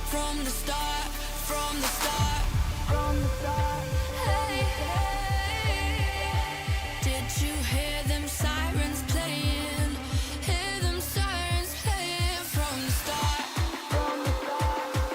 from the start, from the start, from the start. Hey, hey, did you hear them sirens playing? Hear them sirens playing from the start, from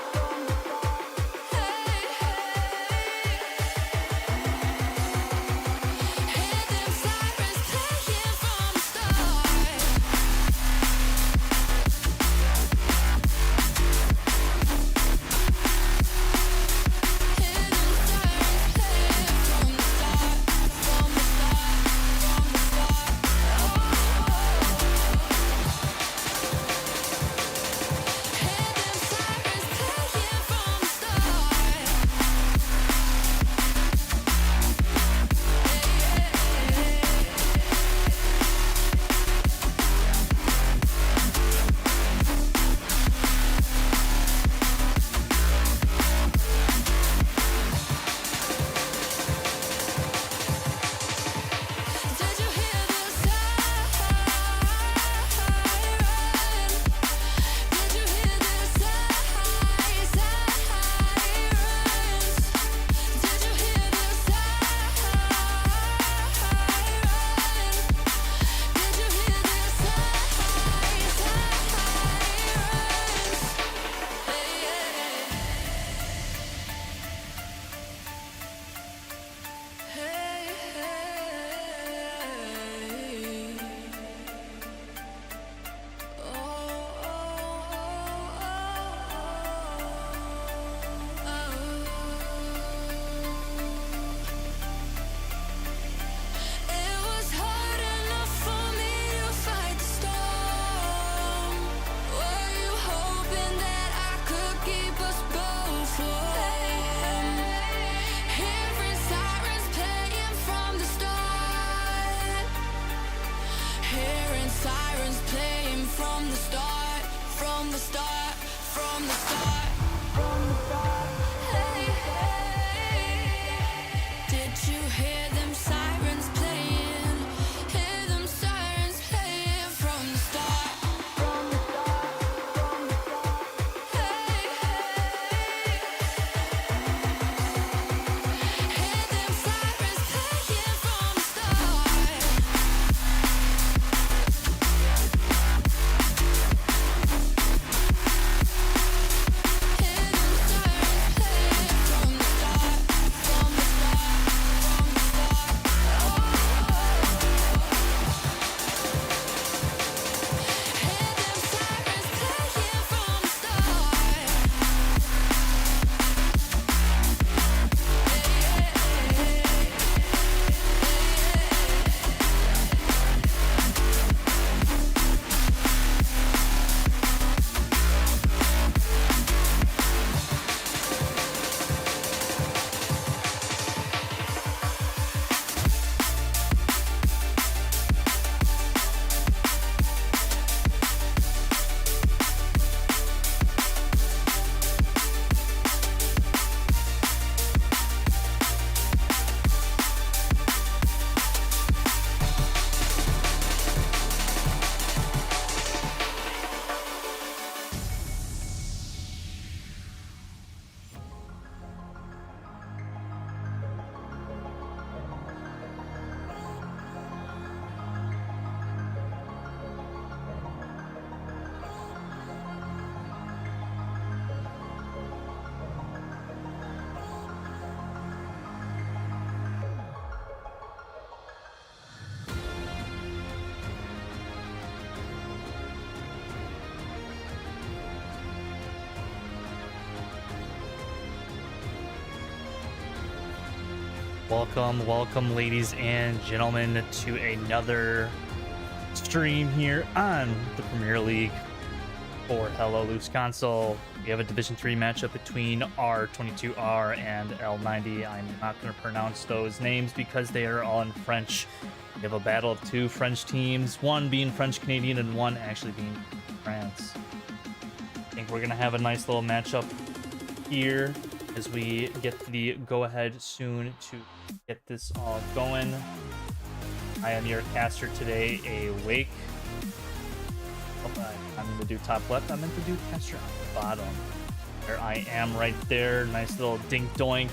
the start, from the start. Hey, hey, hear them sirens playing from the start. Welcome, ladies and gentlemen, to another stream here on the Premier League for Hello Loose Console. We have a Division 3 matchup between R22R and L9o. I'm not going to pronounce those names because they are all in French. We have a battle of two French teams, one being French-Canadian and one actually being France. I think we're going to have a nice little matchup here as we get the go-ahead soon to get this all going. I am your caster today, Awake. Oh, I meant to do top left. I meant to do caster on the bottom. There I I am right there. Nice little dink doink.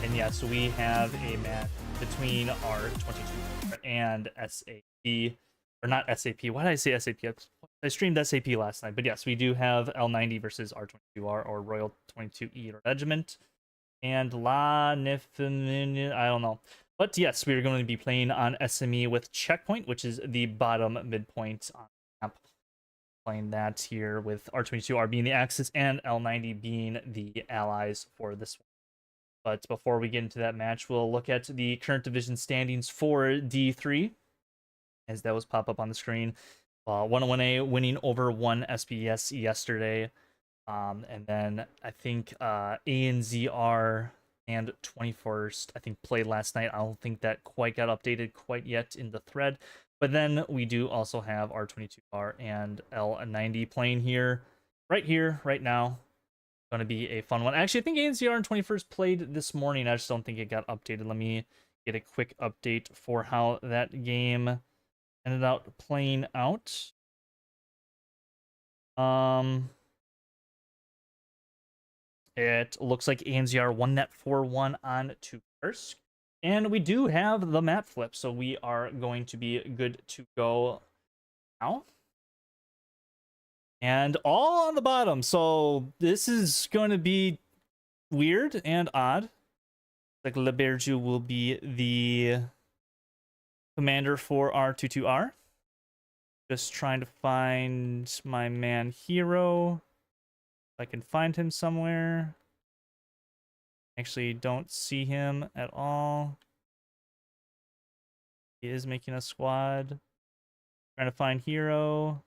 And yes, we have a match between R22R and SAP. Or not SAP. Why did I say SAP? I streamed SAP last night. But yes, we do have L9o versus R22R or Royal 22E Regiment. And La Nifmin, I don't know. But yes, we are going to be playing on SME with Checkpoint, which is the bottom midpoint on the map. Playing that here with R22R being the Axis and L9o being the allies for this one. But before we get into that match, we'll look at the current division standings for D3, as that was pop up on the screen. 101A winning over 1 SBS yesterday. And then I think ANZR and 21st, I think, played last night. I don't think that quite got updated quite yet in the thread. But then we do also have R22R and L9o playing here, right now. Going to be a fun one. Actually, I think ANZR and 21st played this morning. I just don't think it got updated. Let me get a quick update for how that game ended up playing out. It looks like ANZR won that 4-1 on to Kursk. And we do have the map flip, so we are going to be good to go now. And all on the bottom, so this is going to be weird and odd. Like Leberju will be the commander for R22R. Just trying to find my man Hero. If I can find him somewhere. Actually, don't see him at all. He is making a squad. Trying to find Hero.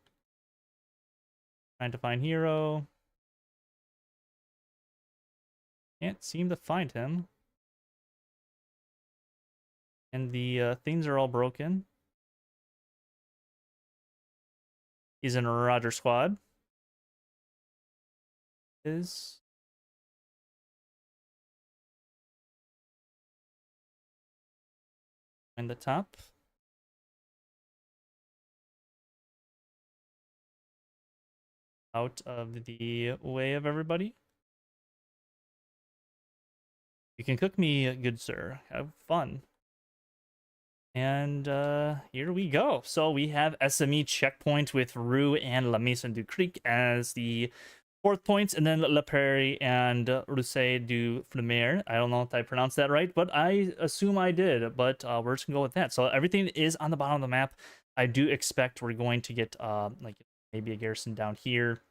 Trying to find Hero. Can't seem to find him. And the things are all broken. He's in a Roger squad. Is in the top. Out of the way of everybody. You can cook me, good sir. Have fun. And here we go. So we have SME Checkpoint with Rue and La Maison du Cric as the 4th points, and then La Prairie and Rousset du Flemer. I don't know if I pronounced that right, but I assume I did. But we're just gonna go with that. So everything is on the bottom of the map. I do expect we're going to get like maybe a garrison down here,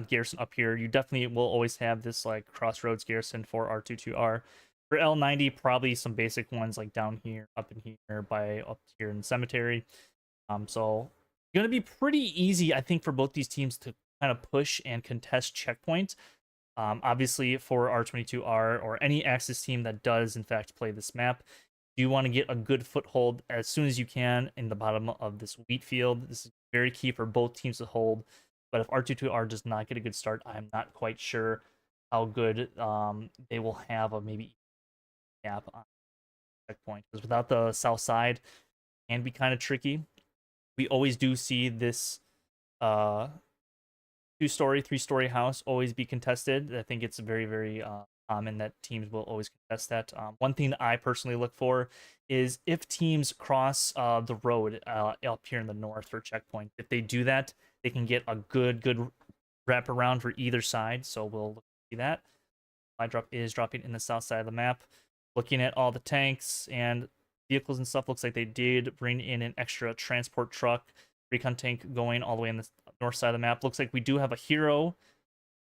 garrison up here. You definitely will always have this like crossroads garrison for R22R. For L9o, probably some basic ones like down here, up in here, by up here in the cemetery. So gonna be pretty easy, I think, for both these teams to kind of push and contest checkpoint. Obviously, for R22R or any Axis team that does in fact play this map, you want to get a good foothold as soon as you can in the bottom of this wheat field. This is very key for both teams to hold. But if R22R does not get a good start, I'm not quite sure how good they will have a maybe gap on checkpoint, because without the south side, it can be kind of tricky. We always do see this 2-story, 3-story house always be contested. I think it's very, very common that teams will always contest that. One thing that I personally look for is if teams cross the road up here in the north for checkpoint. If they do that, they can get a good wrap around for either side. So we'll see that. My drop is dropping in the south side of the map. Looking at all the tanks and vehicles and stuff, looks like they did bring in an extra transport truck, recon tank going all the way on the north side of the map. Looks like we do have a hero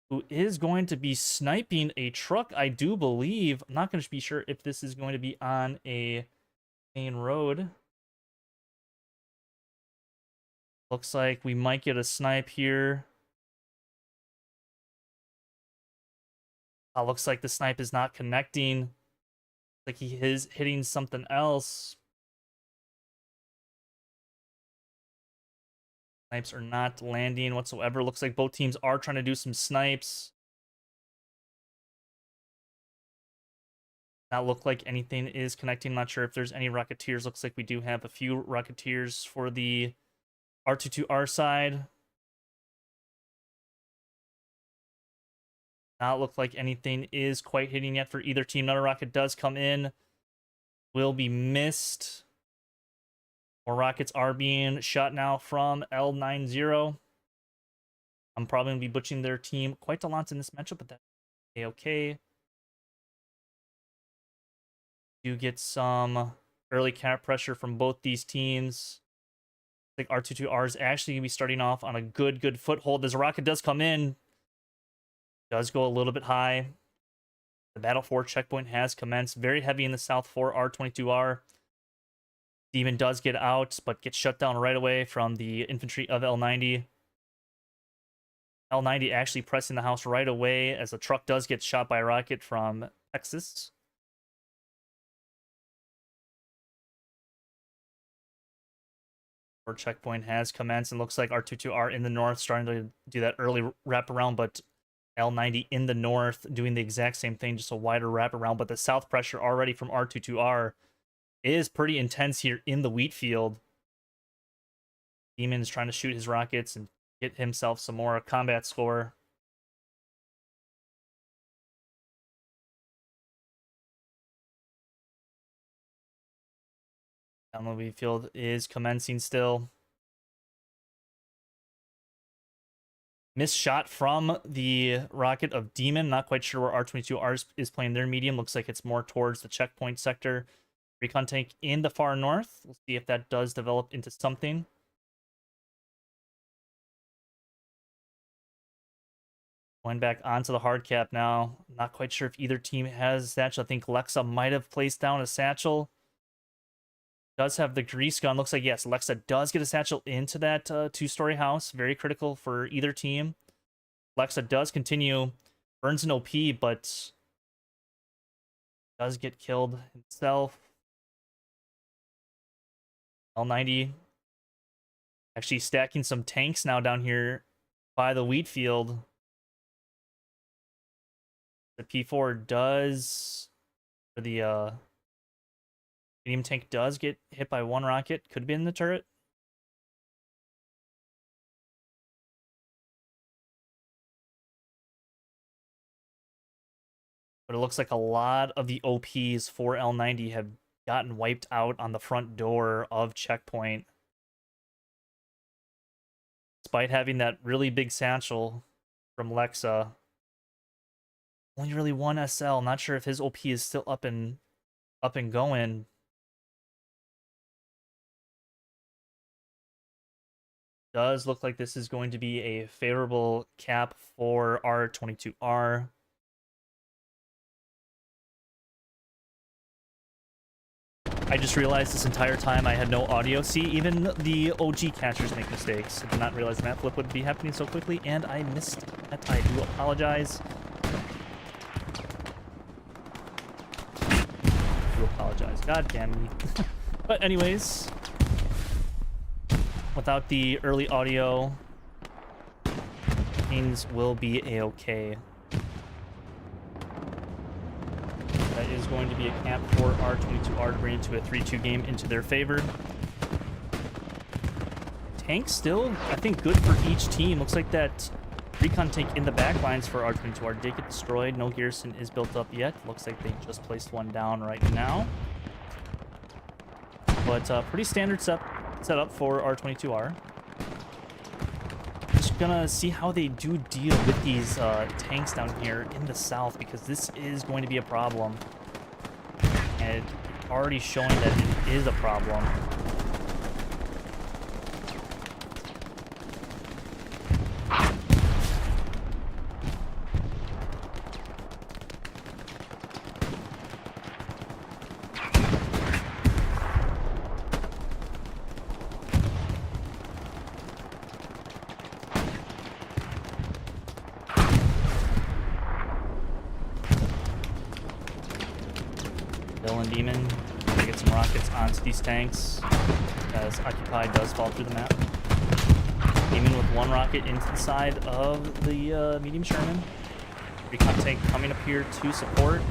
who is going to be sniping a truck, I do believe. I'm not going to be sure if this is going to be on a main road. Looks like we might get a snipe here. Looks like the snipe is not connecting. Like he is hitting something else. Snipes are not landing whatsoever. Looks like both teams are trying to do some snipes. Not look like anything is connecting. Not sure if there's any Rocketeers. Looks like we do have a few Rocketeers for the R22R side. Not look like anything is quite hitting yet for either team. Another rocket does come in. Will be missed. More rockets are being shot now from L9o. I'm probably going to be butchering their team quite a lot in this matchup, but that's okay. Do get some early counter pressure from both these teams. I think R22R is actually going to be starting off on a good foothold. As a rocket does come in, does go a little bit high. The battle for checkpoint has commenced. Very heavy in the south for R22R. Demon does get out, but gets shut down right away from the infantry of L9o. L9o actually pressing the house right away as the truck does get shot by a rocket from Texas. Or checkpoint has commenced and looks like R22R in the north starting to do that early wraparound, but L9o in the north doing the exact same thing, just a wider wraparound. But the south pressure already from R22R is pretty intense here in the wheat field. Demon is trying to shoot his rockets and get himself some more combat score. Down the wheat field is commencing still. Missed shot from the rocket of Demon. Not quite sure where R22R is playing their medium. Looks like it's more towards the checkpoint sector. Recon tank in the far north. We'll see if that does develop into something. Going back onto the hard cap now. Not quite sure if either team has a satchel. I think Lexa might have placed down a satchel. Does have the grease gun. Looks like, yes, Lexa does get a satchel into that two-story house. Very critical for either team. Lexa does continue. Burns an OP, but does get killed himself. L9o actually stacking some tanks now down here by the wheat field. The P4 does, for the medium tank does get hit by one rocket. Could have been the turret. But it looks like a lot of the OPs for L9o have gotten wiped out on the front door of checkpoint. Despite having that really big satchel from Lexa. Only really one SL. Not sure if his OP is still up and going. Does look like this is going to be a favorable cap for R22R. I just realized this entire time I had no audio. See, even the OG catchers make mistakes. I did not realize that flip would be happening so quickly, and I missed that. I do apologize. God damn me. But anyways, without the early audio, things will be a-okay. That is going to be a cap for R22R to bring into a 3-2 game into their favor. Tank still, I think, good for each team. Looks like that recon tank in the back lines for R22R did get destroyed. No garrison is built up yet. Looks like they just placed one down right now. But pretty standard setup for R22R. Just gonna see how they do deal with these tanks down here in the south, because this is going to be a problem. And it's already showing that it is a problem. And Demon to get some rockets onto these tanks as Occupy does fall through the map. Demon with one rocket into the side of the medium Sherman. Recon tank coming up here to support.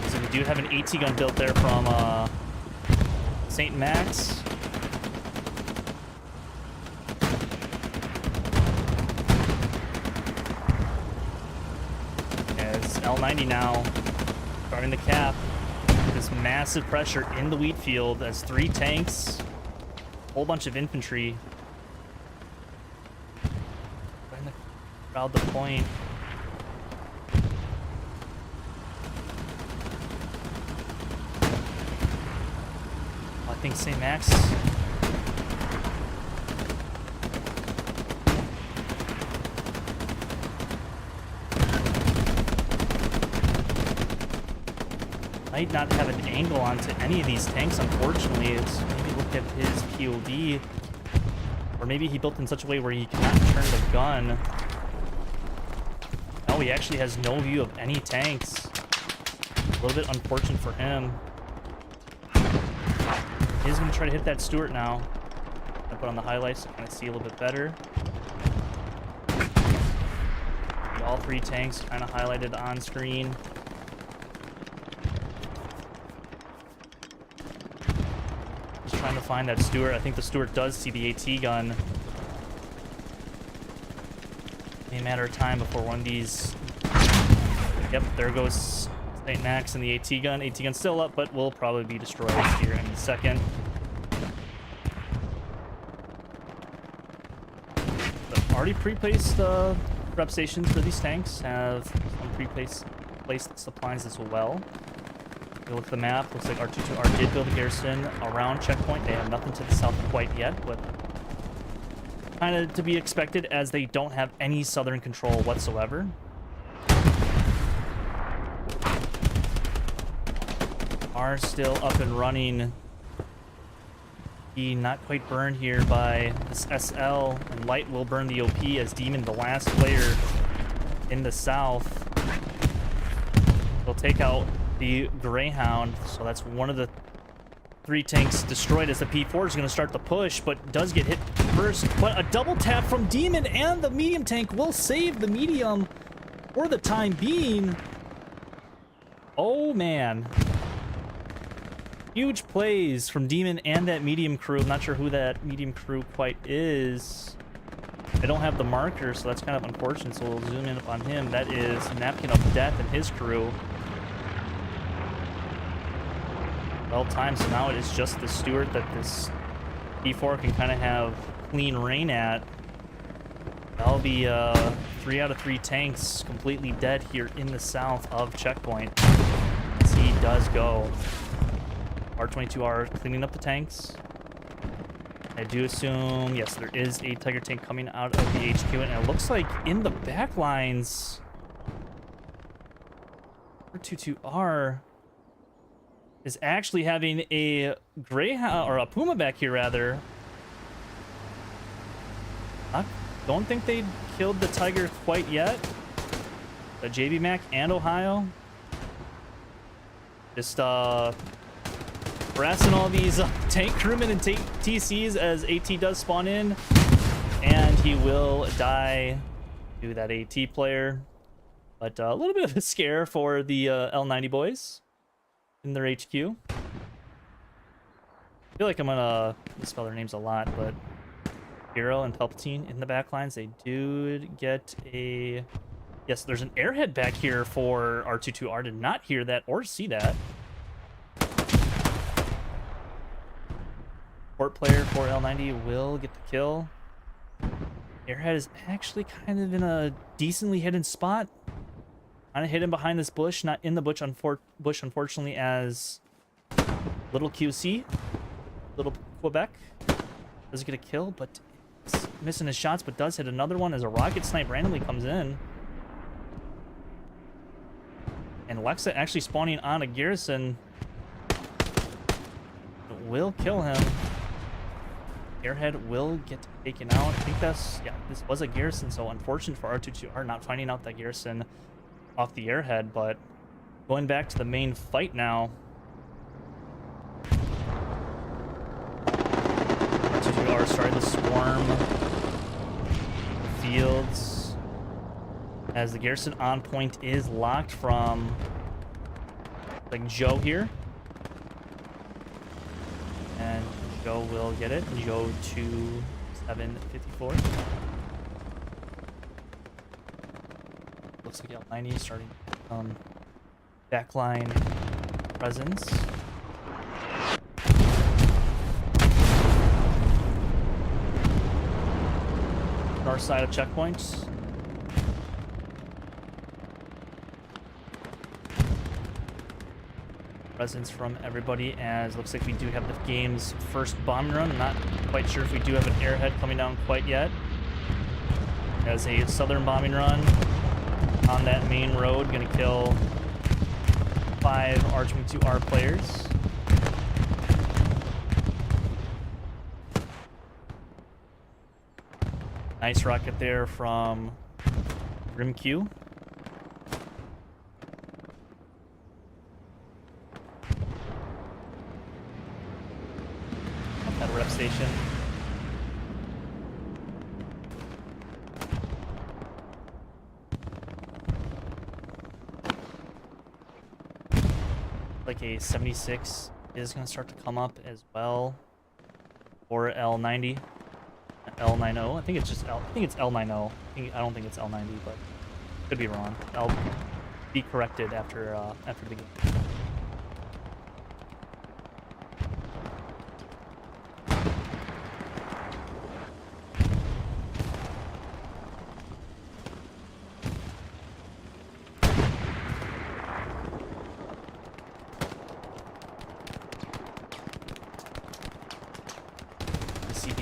So we do have an AT gun built there from St. Max. L9o now starting to cap this massive pressure in the wheat field as 3 tanks, a whole bunch of infantry. Trying to crowd the point. I think St. Max. Might not have an angle onto any of these tanks, unfortunately. It's maybe look at his POV. Or maybe he built in such a way where he cannot turn the gun. No, he actually has no view of any tanks. A little bit unfortunate for him. He's going to try to hit that Stuart now. I put on the highlights to kind of see a little bit better. All 3 tanks kind of highlighted on screen. Just trying to find that Stuart. I think the Stuart does see the AT gun. Only a matter of time before one of these... Yep, there goes St. Max and the AT gun. AT gun's still up, but will probably be destroyed here in a second. But already pre-placed prep stations for these tanks. Have some pre-placed supplies as well. If you look at the map, looks like R22R did build a garrison around checkpoint. They have nothing to the south quite yet, but kind of to be expected as they don't have any southern control whatsoever. Are still up and running. He not quite burned here by this SL, and Light will burn the OP as Demon, the last player in the south. They'll take out the Greyhound, so that's one of the 3 tanks destroyed as the P4 is going to start the push, but does get hit first. But a double tap from Demon, and the medium tank will save the medium for the time being. Oh man. Huge plays from Demon and that medium crew. I'm not sure who that medium crew quite is. I don't have the marker, so that's kind of unfortunate, so we'll zoom in on him. That is Napkin of Death and his crew. Well timed, so now it is just the Stuart that this P4 can kind of have clean reign at. That'll be 3 out of 3 tanks completely dead here in the south of checkpoint. As he does go. R22R cleaning up the tanks. I do assume, yes, there is a Tiger tank coming out of the HQ, and it looks like in the back lines, R22R is actually having a Greyhound, or a Puma back here, rather. I don't think they killed the Tiger quite yet. The JB Mac and Ohio. Just, harassing all these tank crewmen and TCs as AT does spawn in, and he will die to that AT player. But a little bit of a scare for the L9o boys in their HQ. I feel like I'm gonna misspell their names a lot, but Hero and Palpatine in the backlines, they do get a... Yes, there's an airhead back here for R22R. Did not hear that or see that. Port player for L9o will get the kill. Airhead is actually kind of in a decently hidden spot. Kind of hidden behind this bush, not in the bush, unfortunately, as little QC, little Quebec does get a kill, but it's missing his shots, but does hit another one as a rocket snipe randomly comes in. And Lexa actually spawning on a garrison will kill him. Airhead will get taken out. I think that's, yeah, this was a garrison, so unfortunate for R22R not finding out that garrison off the airhead, but going back to the main fight now. R22R starting to swarm the fields as the garrison on point is locked from like Joe here. And Joe will get it. Joe to 754. Looks like L9o starting backline presence. Our side of checkpoints. Presence from everybody, as looks like we do have the game's first bombing run. I'm not quite sure if we do have an airhead coming down quite yet. As a southern bombing run on that main road, gonna kill 5 R22R players. Nice rocket there from RimQ. Up at rep station. Like a 76 is going to start to come up as well, or L9o. L9o. I think it's just I think it's L9o. I don't think it's L9o, but could be wrong. I'll be corrected after the game.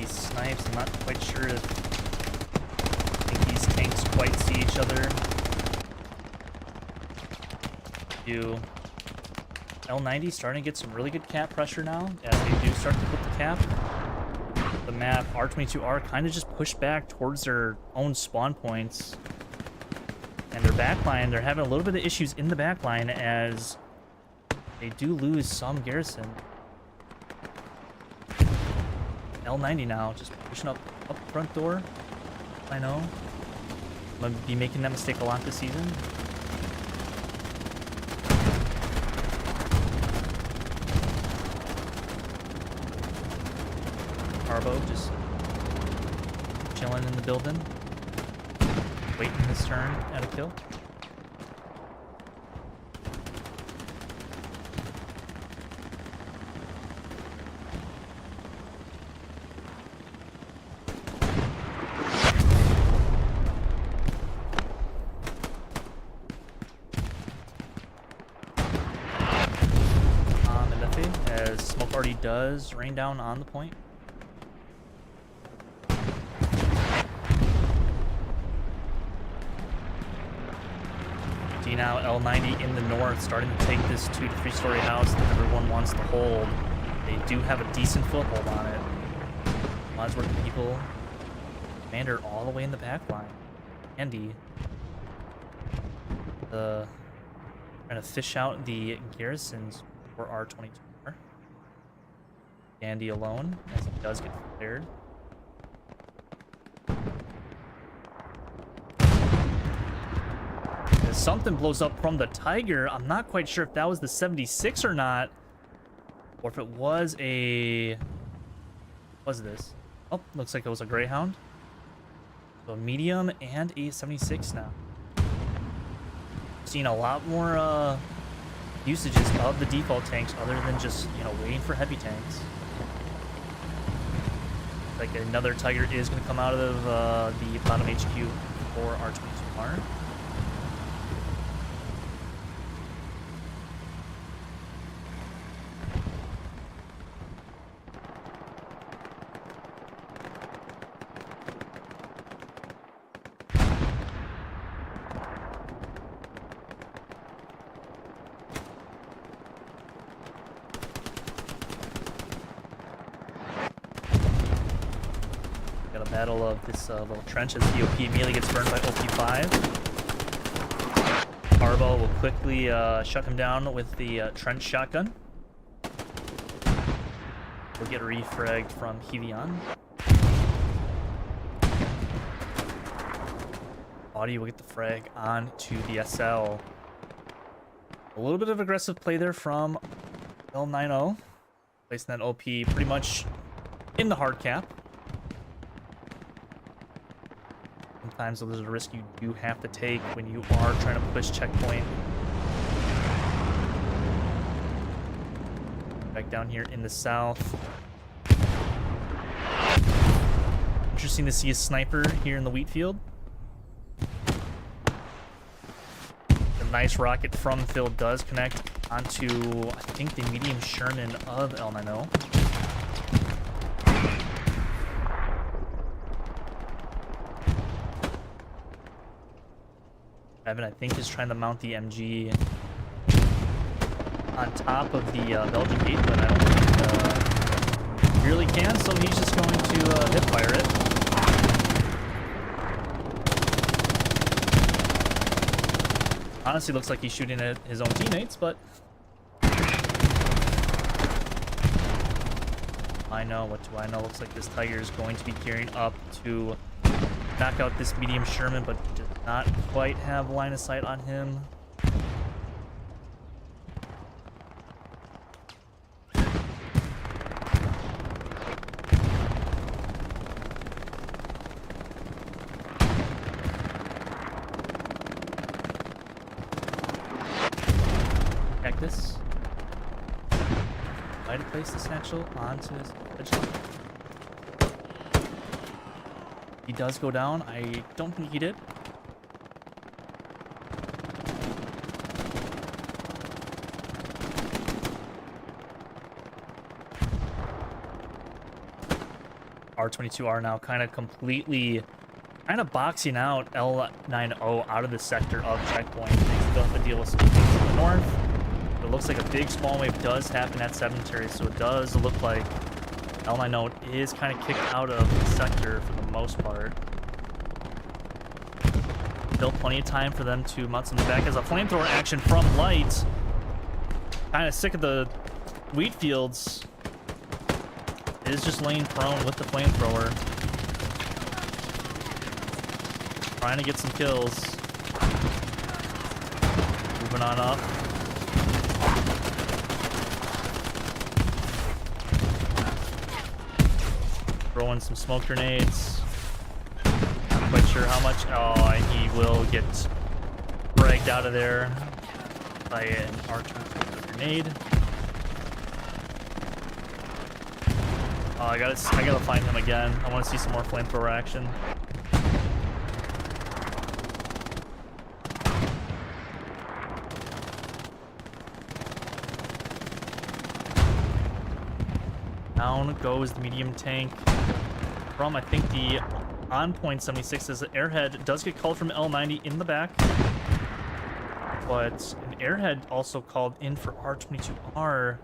Snipes. I'm not quite sure if I think these tanks quite see each other. L9o starting to get some really good cap pressure now as they do start to put the cap. The map R22R kind of just pushed back towards their own spawn points. And their backline, they're having a little bit of issues in the backline as they do lose some garrison. L9o now, just pushing up front door. I know. I'm gonna be making that mistake a lot this season. Carbo just chilling in the building, waiting his turn at a kill. As smoke already does rain down on the point. See now L9o in the north starting to take this 2 to 3 story house that everyone wants to hold. They do have a decent foothold on it. Wadsworth people. Commander all the way in the back line. Andy. Trying to fish out the garrisons for R22R. Andy alone, as he does get cleared. As something blows up from the Tiger. I'm not quite sure if that was the 76 or not, or if it was a... What was this? Oh, looks like it was a Greyhound. So a medium and a 76 now. Seeing a lot more usages of the default tanks other than just, you know, waiting for heavy tanks. Like another Tiger is going to come out of the bottom HQ for R22R. Battle of this little trench as the OP immediately gets burned by OP5. Arbo will quickly shut him down with the trench shotgun. We'll get refragged from Hevion. Audi will get the frag on to the SL. A little bit of aggressive play there from L9o. Placing that OP pretty much in the hard cap. Sometimes there's a risk you do have to take when you are trying to push checkpoint down here in the south. Interesting to see a sniper here in the wheat field. A nice rocket from Phil does connect onto, I think, the medium Sherman of L9o. Evan, I think, is trying to mount the MG on top of the Belgian gate, but I don't think he really can, so he's just going to hip fire it. Honestly, looks like he's shooting at his own teammates, but I know. What do I know? Looks like this Tiger is going to be gearing up to knock out this medium Sherman, but did not quite have line of sight on him. Cactus. Might have placed the satchel onto his edge. He does go down. I don't think he did. R22R now kind of completely boxing out L9o out of the sector of checkpoint. They still have to deal with some things in the north. It looks like a big small wave does happen at cemetery, so it does look like L9o is kind of kicked out of the sector for the most part. Still plenty of time for them to mount something back as a flamethrower action from Light. Kind of sick of the wheat fields. Is just laying prone with the flamethrower. Trying to get some kills. Moving on up. Throwing some smoke grenades. Not quite sure how much. Oh, and he will get dragged out of there by an R22 grenade. I gotta find him again. I want to see some more flamethrower action. Down goes the medium tank from, I think, the on-point 76 as the airhead does get called from L90 in the back. But an airhead also called in for R22R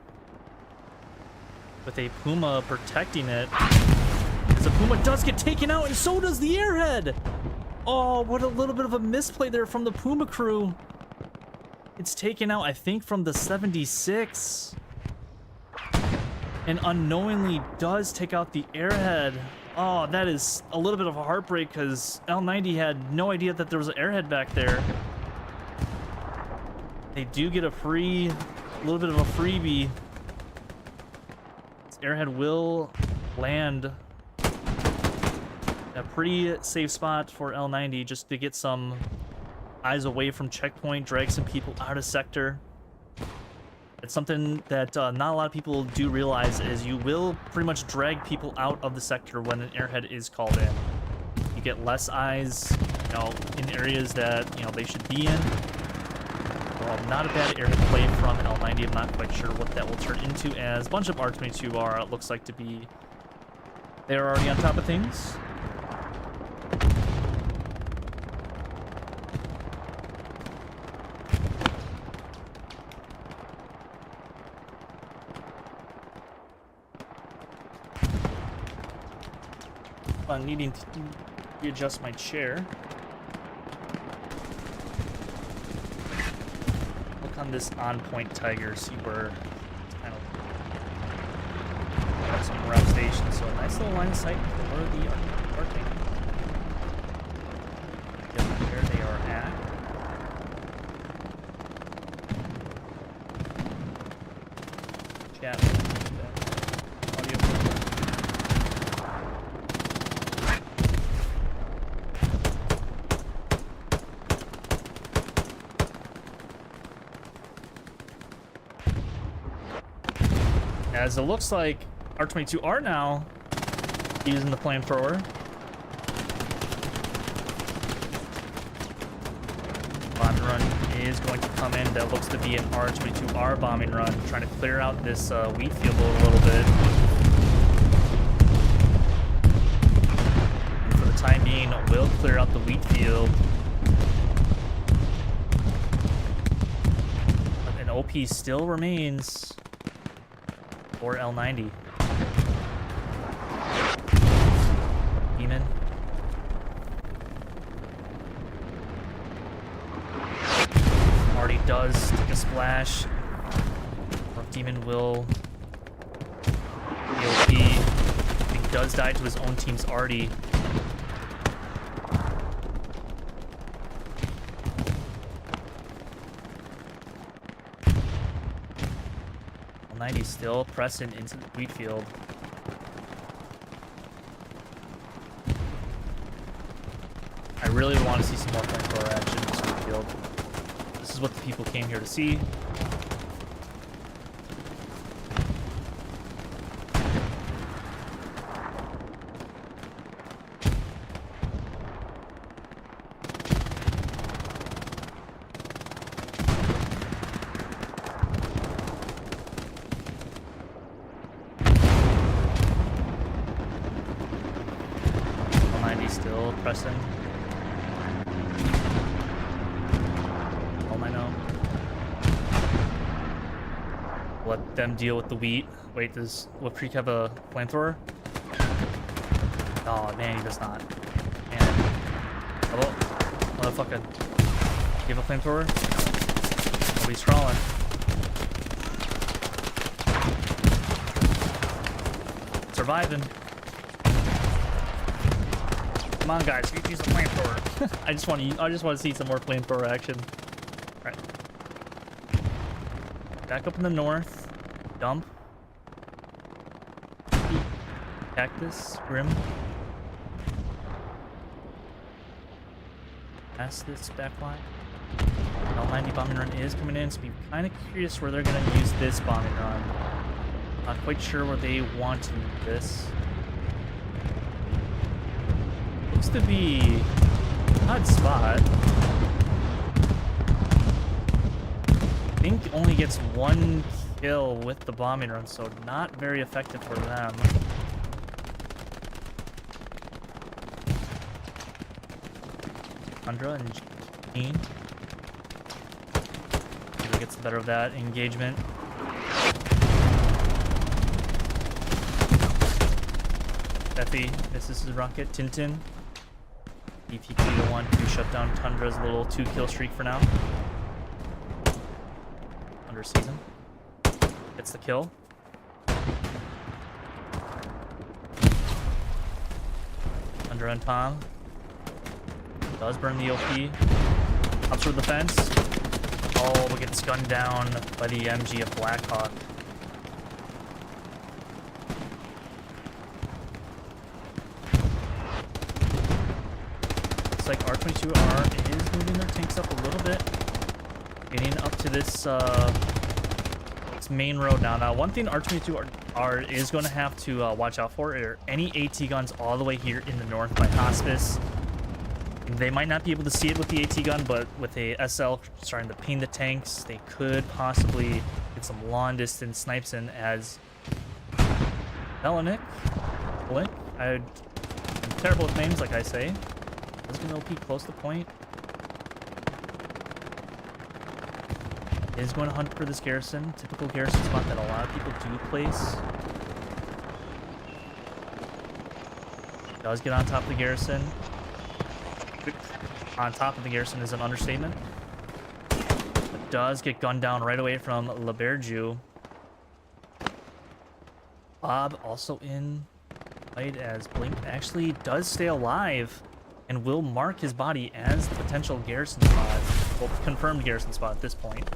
with a Puma protecting it. As the Puma does get taken out, and so does the airhead. Oh, what a little bit of a misplay there from the Puma crew. It's taken out, I think, from the 76. And unknowingly does take out the airhead. Oh, that is a little bit of a heartbreak because L90 had no idea that there was an airhead back there. They do get a little bit of a freebie. This airhead will land a pretty safe spot for L90 just to get some eyes away from checkpoint, drag some people out of sector. It's something that not a lot of people do realize is you will pretty much drag people out of the sector when an airhead is called in. You get less eyes, in areas that, they should be in. Well, not a bad airhead play from L90. I'm not quite sure what that will turn into as a bunch of R22R it looks like to be. They're already on top of things. I'm needing to readjust my chair. Look on this on-point Tiger, see where it's kind of got some route station, so a nice little line of sight for the R22R. Get where they are at. Chat. Audio. As it looks like R22R now using the flamethrower. Bombing run is going to come in. That looks to be an R22R bombing run, trying to clear out this wheat field a little bit. And for the time being, will clear out the wheat field. But an OP still remains for L9o. Demon. Already does take a splash. Demon will EOP. I think does die to his own team's Artie. L9o still pressing into the wheat field. I really want to see some more flamethrower action in this wheat field. This is what the people came here to see. L9o still pressing. Let them deal with the wheat. Wait, does Whip have a flamethrower? Oh man, he does not. Man. Hello? Motherfucker. You have a flamethrower? Nobody's crawling. Surviving. Come on guys, use the flamethrower. I just want to see some more flamethrower action. Alright. Back up in the north. Dump. Cactus. Grim. Past this backline. L9o bombing run is coming in, so be kind of curious where they're going to use this bombing run. Not quite sure where they want to use this. Looks to be an odd spot. I think only gets one kill with the bombing run, so not very effective for them. Andra and Jean. Maybe gets the better of that engagement. Effie, this is his rocket. Tintin. EPQ the one to shut down Tundra's little 2-kill streak for now. Under season. Gets the kill. Under and Palm. Does burn the OP. Up through the fence. Oh, but gets gunned down by the MG of Blackhawk. Looks like R22R is moving their tanks up a little bit. Getting up to this main road now. Now, one thing R22R is going to have to watch out for are any AT guns all the way here in the north by Hospice. They might not be able to see it with the AT gun, but with a SL starting to ping the tanks, they could possibly get some long distance snipes in as Melanic. I'm terrible with names, like I say. Let's get an OP close to point. Is going to hunt for this garrison. Typical garrison spot that a lot of people do place. Does get on top of the garrison. On top of the garrison is an understatement. It does get gunned down right away from Leberju. Bob also in fight as Blink actually does stay alive and will mark his body as the potential garrison spot. Well, confirmed garrison spot at this point.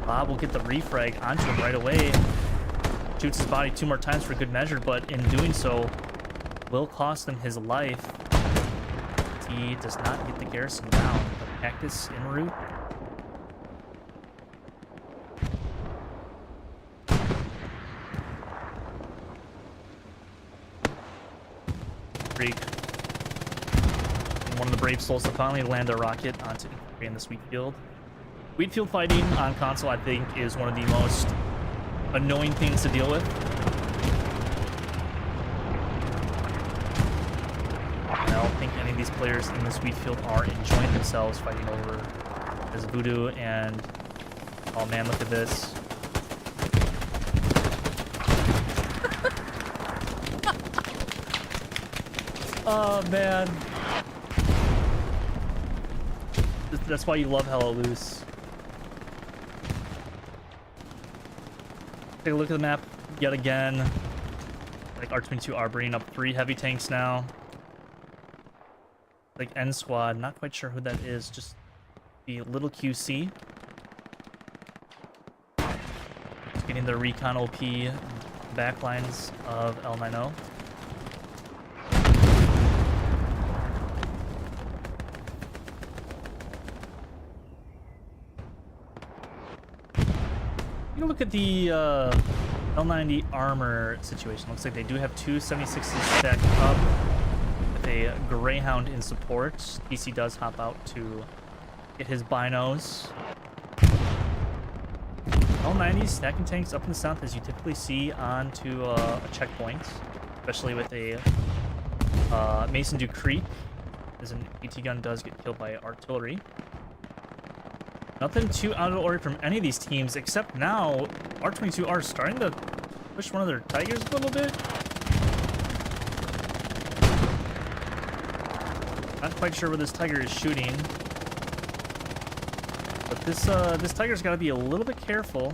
Bob will get the refrag onto him right away. Shoots his body 2 more times for good measure, but in doing so will cost him his life. He does not get the garrison down. But Cactus en route. streak. And one of the brave souls to finally land a rocket onto infantry in this wheat field. Wheat field fighting on console, I think, is one of the most annoying things to deal with. I don't think any of these players in this wheat field are enjoying themselves fighting over this voodoo. And oh man, look at this. Oh man, that's why you love Hello Loose. Take a look at the map yet again. Like R22R bringing up 3 heavy tanks now. Like N squad, not quite sure who that is. Just the little QC. Just getting the recon OP backlines of L9o. Look at the L9o armor situation. Looks like they do have 2 76s stacked up with a Greyhound in support. DC does hop out to get his binos. L9o stacking tanks up in the south as you typically see onto a checkpoint, especially with a Mason Du Creek, as an AT gun does get killed by artillery. Nothing too out of the ordinary from any of these teams, except now R22R starting to push one of their Tigers a little bit. Not quite sure where this Tiger is shooting, but this Tiger's got to be a little bit careful.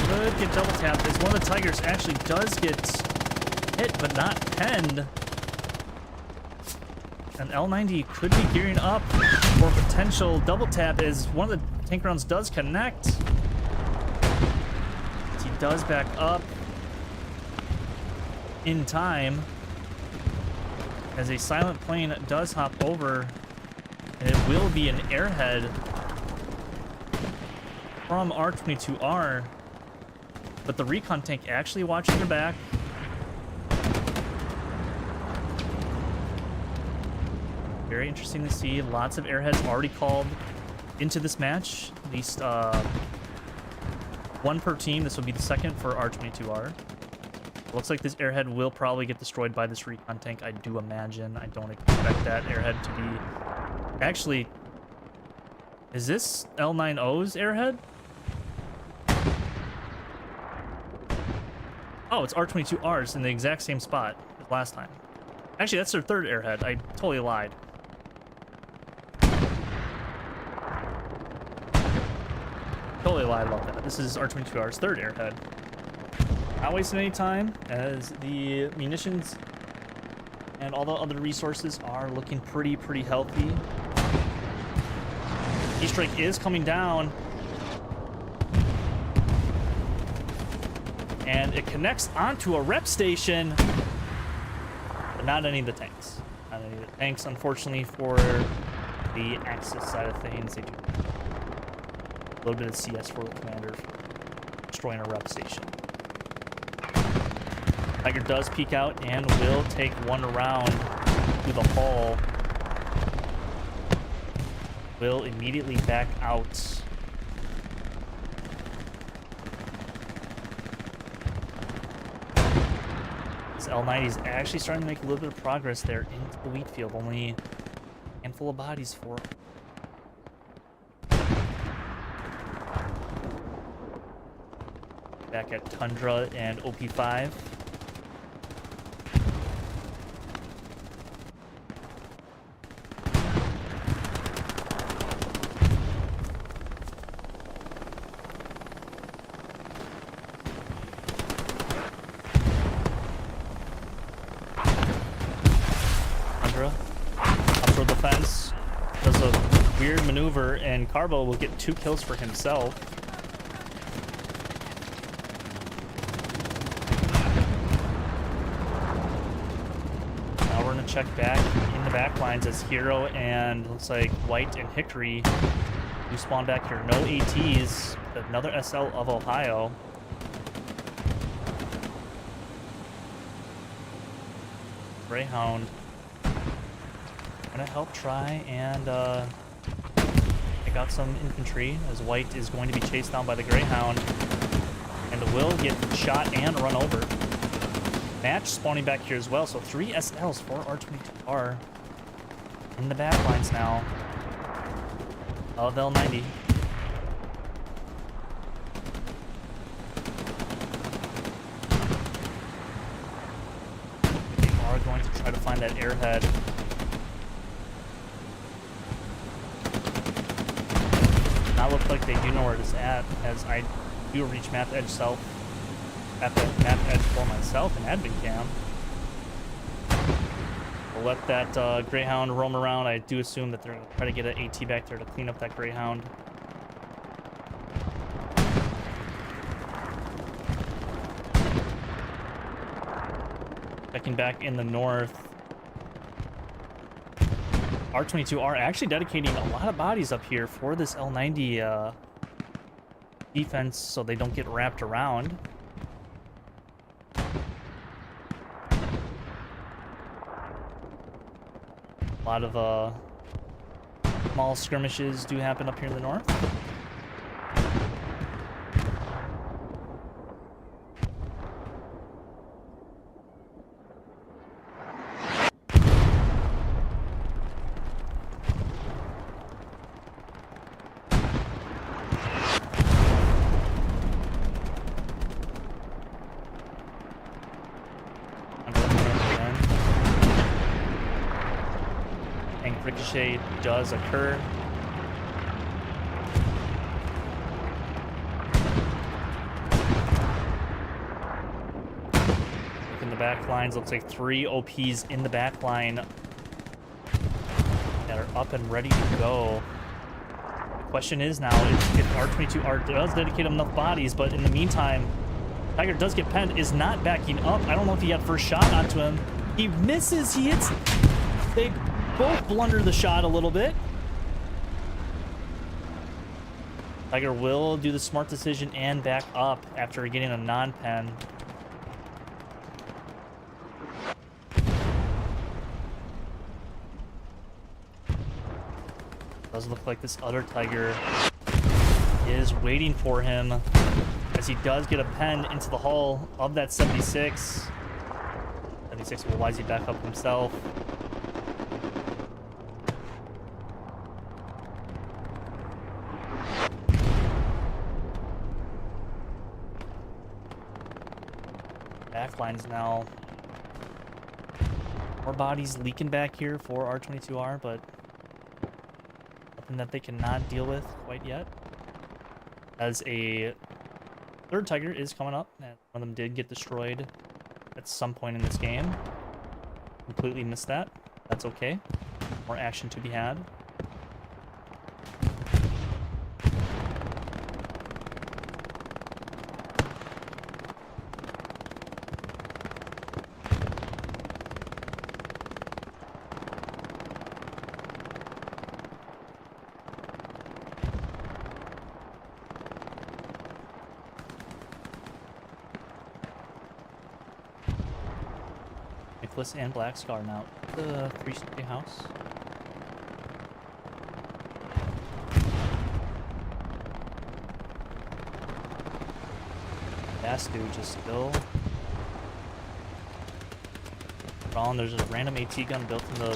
Could get double tapped as one of the Tigers actually does get hit, but not penned. And L9o could be gearing up for potential double tap as one of the tank rounds does connect. As he does back up in time as a silent plane does hop over, and it will be an airhead from R22R, but the recon tank actually watching their back. Very interesting to see. Lots of airheads already called into this match. At least 1 per team. This will be the second for R22R. Looks like this airhead will probably get destroyed by this recon tank, I do imagine. I don't expect that airhead to be... Actually, is this L9o's airhead? Oh, it's R22R's in the exact same spot as last time. Actually, that's their 3rd airhead. I totally lied. Totally lied about that. This is R22R's 3rd airhead. Not wasting any time as the munitions and all the other resources are looking pretty healthy. E-strike is coming down. And it connects onto a rep station. But not any of the tanks. Not any of the tanks, unfortunately, for the Axis side of things. They do a little bit of CS for the commander for destroying a rep station. Tiger does peek out and will take 1 round through the hull. Will immediately back out. This L9o is actually starting to make a little bit of progress there into the wheat field. Only a handful of bodies for. Back at Tundra and OP5. Up toward the fence, does a weird maneuver, and Carbo will get 2 kills for himself. Now we're gonna check back in the back lines as Hero and looks like White and Hickory do spawn back here. No ATs, another SL of Ohio. Greyhound gonna help try and pick out some infantry, as White is going to be chased down by the Greyhound and will get shot and run over. Match spawning back here as well, so 3 SLs for R22R in the back lines now of L9o. They are going to try to find that airhead. Not look like they do know where it is at, as I do reach map edge self at the map edge for myself in admin cam. We'll let that Greyhound roam around. I do assume that they're going to try to get an AT back there to clean up that Greyhound. Checking back in the north. R22R actually dedicating a lot of bodies up here for this L9o defense so they don't get wrapped around. A lot of small skirmishes do happen up here in the north. Ricochet does occur. Look in the back lines. Looks like 3 OPs in the back line that are up and ready to go. The question is now if R22R does dedicate enough bodies, but in the meantime, Tiger does get penned, is not backing up. I don't know if he got first shot onto him. He misses. He hits. They both blunder the shot a little bit. Tiger will do the smart decision and back up after getting a non-pen. Does look like this other Tiger is waiting for him, as he does get a pen into the hull of that 76. 76 will wisely back up himself. Backlines now. More bodies leaking back here for R22R, but nothing that they cannot deal with quite yet. As a third Tiger is coming up, and one of them did get destroyed at some point in this game. Completely missed that. That's okay. More action to be had. And Black Scar now. The 3-story house. Bastu just still. Wrong. There's a random AT gun built in the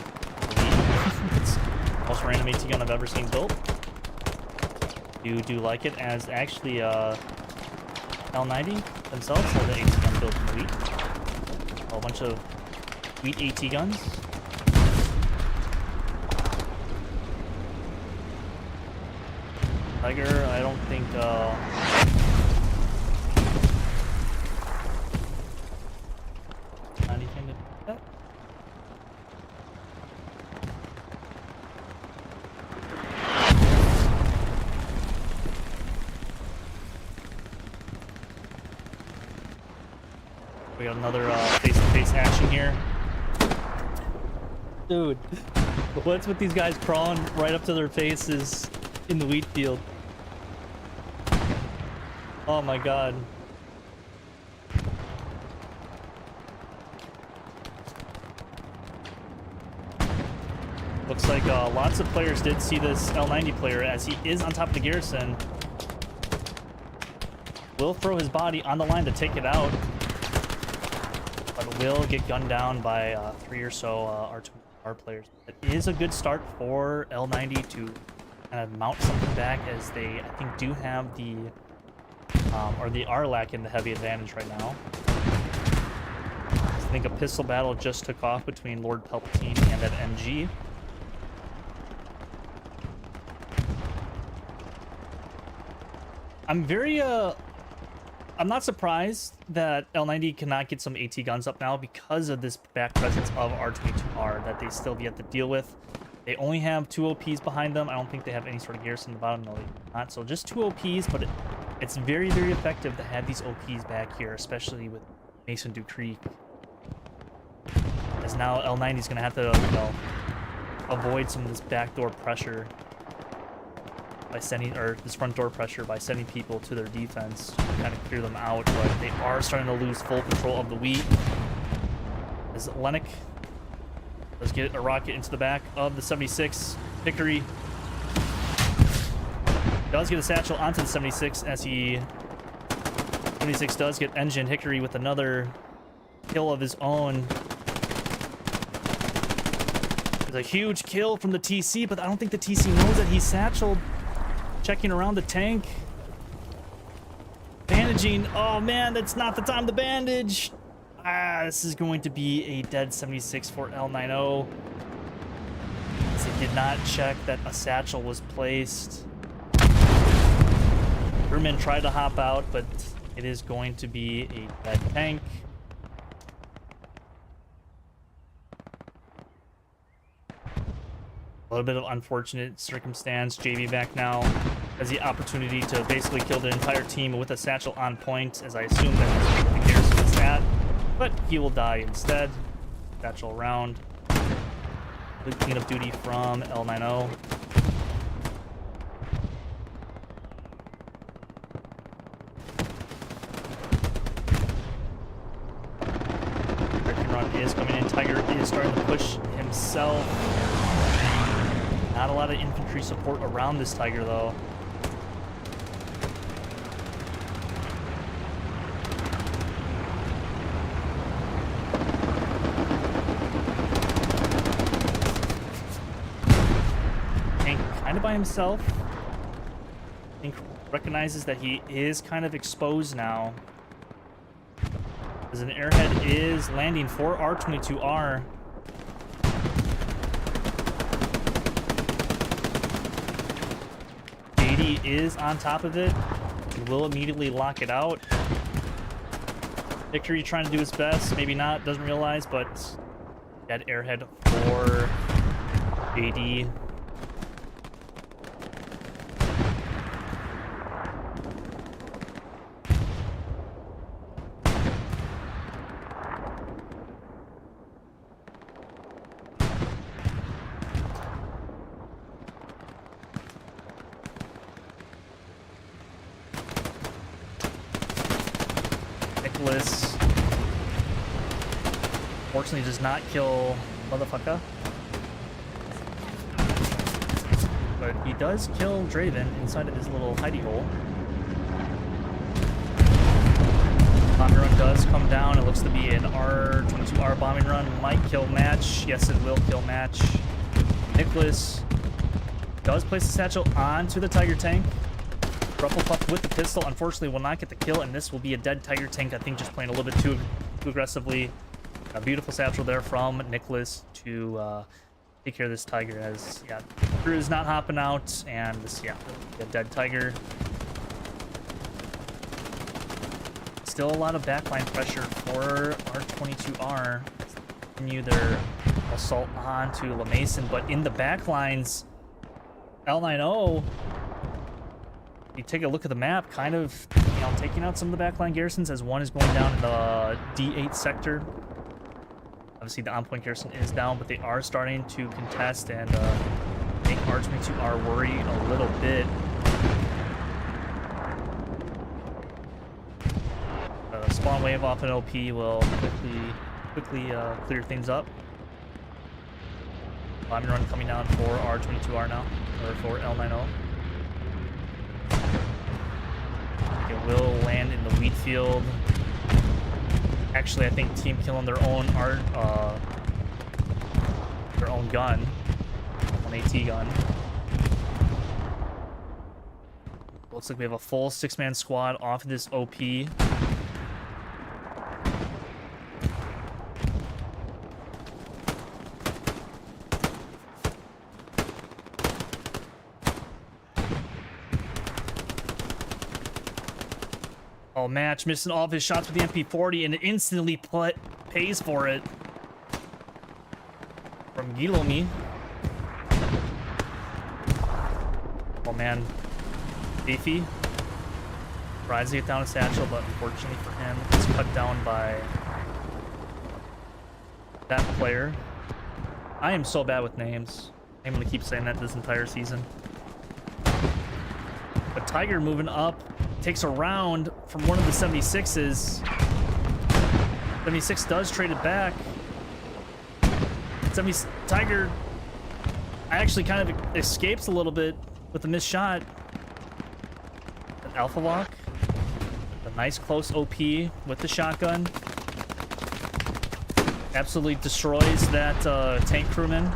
it's the most random AT gun I've ever seen built. Do like it, as actually L9o themselves have the AT gun built in the Wheat. A bunch of Wheat AT guns. Tiger, I don't think anything to do with that. We got another face-to-face action here. Dude, what's with these guys crawling right up to their faces in the wheat field? Oh my god. Looks like lots of players did see this L90 player as he is on top of the garrison. Will throw his body on the line to take it out, but will get gunned down by 3 or so R22R players. It is a good start for L90 to kind of mount something back, as they, I think, do have the, or they are lacking the heavy advantage right now. I think a pistol battle just took off between Lord Palpatine and that MG. I'm not surprised that L90 cannot get some AT guns up now because of this back presence of R22R that they still have yet to deal with. They only have 2 OPs behind them. I don't think they have any sort of garrison in the bottom. No, they do not. So just 2 OPs, but it's very, very effective to have these OPs back here, especially with Mason Dupree. As now L90 is going to have to, you know, avoid some of this backdoor pressure by sending, or this front door pressure by sending people to their defense to kind of clear them out. But they are starting to lose full control of the wheat. As Lennox does get a rocket into the back of the 76. Hickory does get a satchel onto the 76 as 76 does get engine. Hickory with another kill of his own. There's a huge kill from the TC, but I don't think the TC knows that he's satcheled. Checking around the tank. Bandaging. Oh man, that's not the time to bandage. This is going to be a dead 76 for L9o. As they did not check that a satchel was placed. Crewman tried to hop out, but it is going to be a dead tank. A little bit of unfortunate circumstance. JB back now has the opportunity to basically kill the entire team with a satchel on point, as I assume that the garrison is at, but he will die instead. Satchel around. Good cleanup duty from L9o. Run is coming in. Tiger is starting to push himself. Not a lot of infantry support around this Tiger, though. Tank kind of by himself. I think recognizes that he is kind of exposed now, as an airhead is landing for R22R. Is on top of it and will immediately lock it out. Victory trying to do his best, maybe not, doesn't realize, but dead airhead for JD. Fortunately does not kill motherfucker, but he does kill Draven inside of his little hidey hole. Bombing run does come down. It looks to be an R22R bombing run. Might kill match. Yes, it will kill match. Nicholas does place the satchel onto the Tiger tank. Ruffle Puff with the pistol, unfortunately, will not get the kill, and this will be a dead Tiger tank. I think just playing a little bit too aggressively. A beautiful satchel there from Nicholas to take care of this Tiger, as, yeah, crew is not hopping out, and this, yeah, a dead Tiger. Still a lot of backline pressure for R22R. Continue their assault on to La Mason, but in the backlines, L9o, you take a look at the map, kind of, you know, taking out some of the backline garrisons, as one is going down in the D8 sector. Obviously, the on-point garrison is down, but they are starting to contest and make R22R worry a little bit. Spawn wave off an OP will quickly clear things up. Bombing run coming down for R22R now, or for L9o. It will land in the wheat field. Actually, I think team killing their own gun, an AT gun. Looks like we have a full 6-man squad off of this OP. Oh, Match missing all of his shots with the MP40 and it instantly pays for it. From Gilomi. Oh man. Beefy tries to get down a satchel, but unfortunately for him, it's cut down by that player. I am so bad with names. I'm gonna keep saying that this entire season. But Tiger moving up, takes a round from one of the 76s. 76 does trade it back. Tiger actually kind of escapes a little bit with a missed shot. An Alpha Walk. A nice close OP with the shotgun. Absolutely destroys that tank crewman.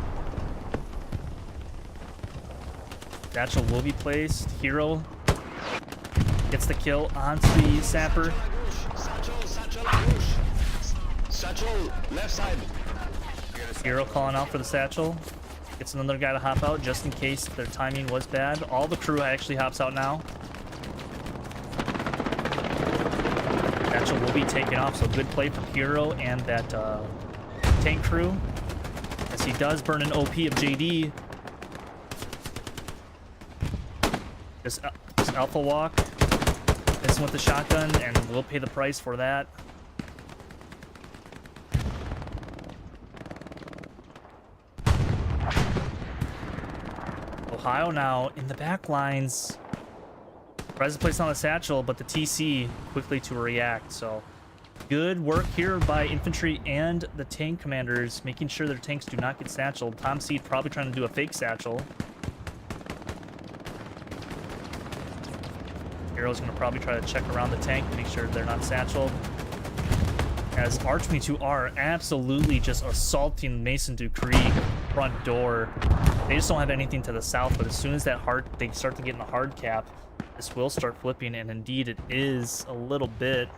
Satchel will be placed. Hero gets the kill onto the sapper. Satchel, left side. Hero calling out for the satchel. Gets another guy to hop out just in case their timing was bad. All the crew actually hops out now. Satchel will be taken off, so good play from Hero and that tank crew. As he does burn an OP of JD. Just Alpha Walk. Missing with the shotgun, and we'll pay the price for that. Ohio now in the back lines. Tries to place on the satchel, but the TC quickly to react. So good work here by infantry and the tank commanders, making sure their tanks do not get satcheled. Tom Seed probably trying to do a fake satchel. Hero's going to probably try to check around the tank to make sure they're not satcheled. As R22R absolutely just assaulting Mason Dupree front door. They just don't have anything to the south, but as soon as they start to get in the hard cap, this will start flipping, and indeed it is a little bit.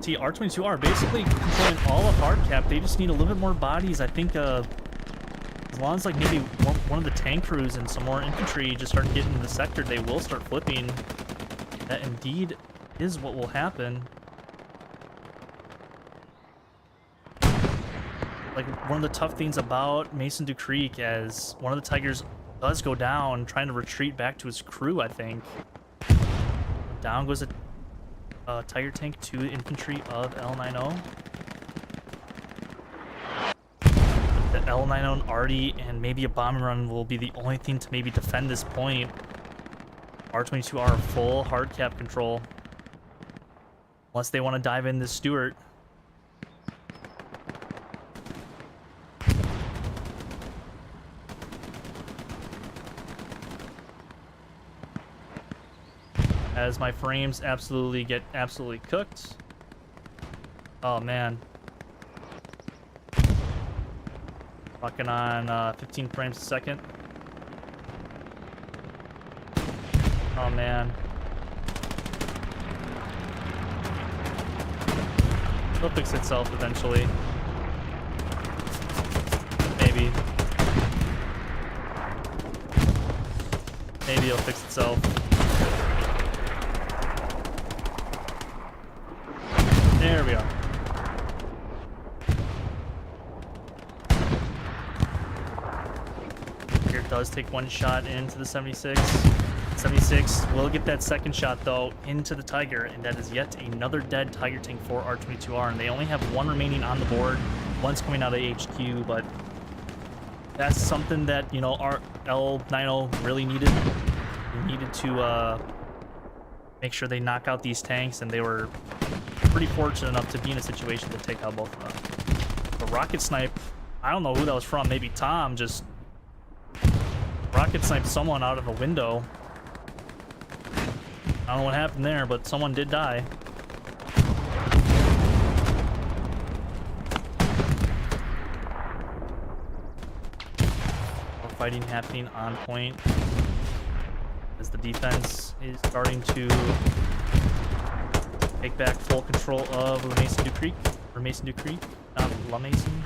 R22R basically controlling all of hard cap. They just need a little bit more bodies. I think as long as like maybe one of the tank crews and some more infantry just start getting into the sector, they will start flipping. That indeed is what will happen. Like one of the tough things about Mason Du Creek, as one of the Tigers does go down trying to retreat back to his crew, I think. Down goes a Tiger tank to infantry of L9o. The L9o and Artie and maybe a bombing run will be the only thing to maybe defend this point. R22R full hard cap control. Unless they want to dive in this Stewart. As my frames get absolutely cooked. Oh man. Fucking on 15 frames a second. Oh man. It'll fix itself eventually. Maybe. Maybe it'll fix itself. There we are. Here does take one shot into the 76. 76 will get that second shot though into the Tiger, and that is yet another dead Tiger tank for R22R, and they only have one remaining on the board. One's coming out of HQ, but that's something that, you know, our L9o really needed. They needed to make sure they knock out these tanks, and they were pretty fortunate enough to be in a situation to take out both of them. The rocket snipe, I don't know who that was from. Maybe Tom just rocket sniped someone out of a window. I don't know what happened there, but someone did die. More fighting happening on point as the defense is starting to take back full control of La Mason du Creek, or Mason du Creek, not La Mason.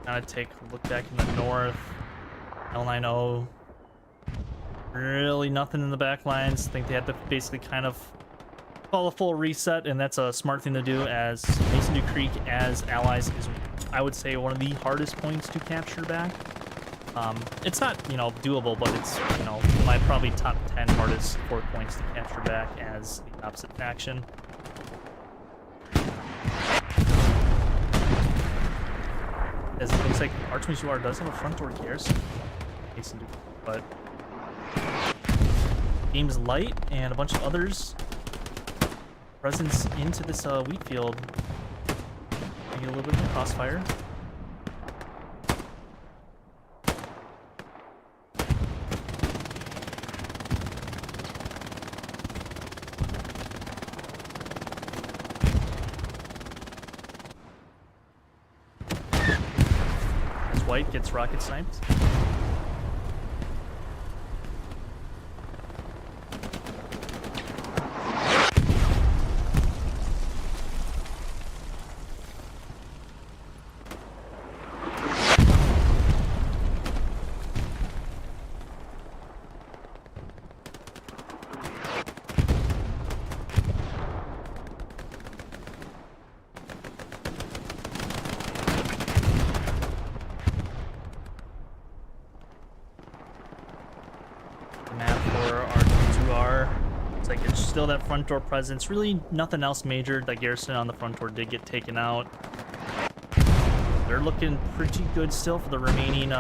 Kind of take a look back in the north. L9o, really nothing in the back lines. I think they had to basically kind of call a full reset, and that's a smart thing to do, as Mason du Creek as allies is, I would say, one of the hardest points to capture back. It's not, you know, doable, but it's, you know, my probably top 10 hardest 4 points to capture back as the opposite faction. As it looks like R22R does have a front door garrison, but game's light and a bunch of others presence into this wheat field. Get a little bit of a crossfire. As white gets rocket sniped. Still that front door presence, really nothing else major. The garrison on the front door did get taken out. They're looking pretty good still for the remaining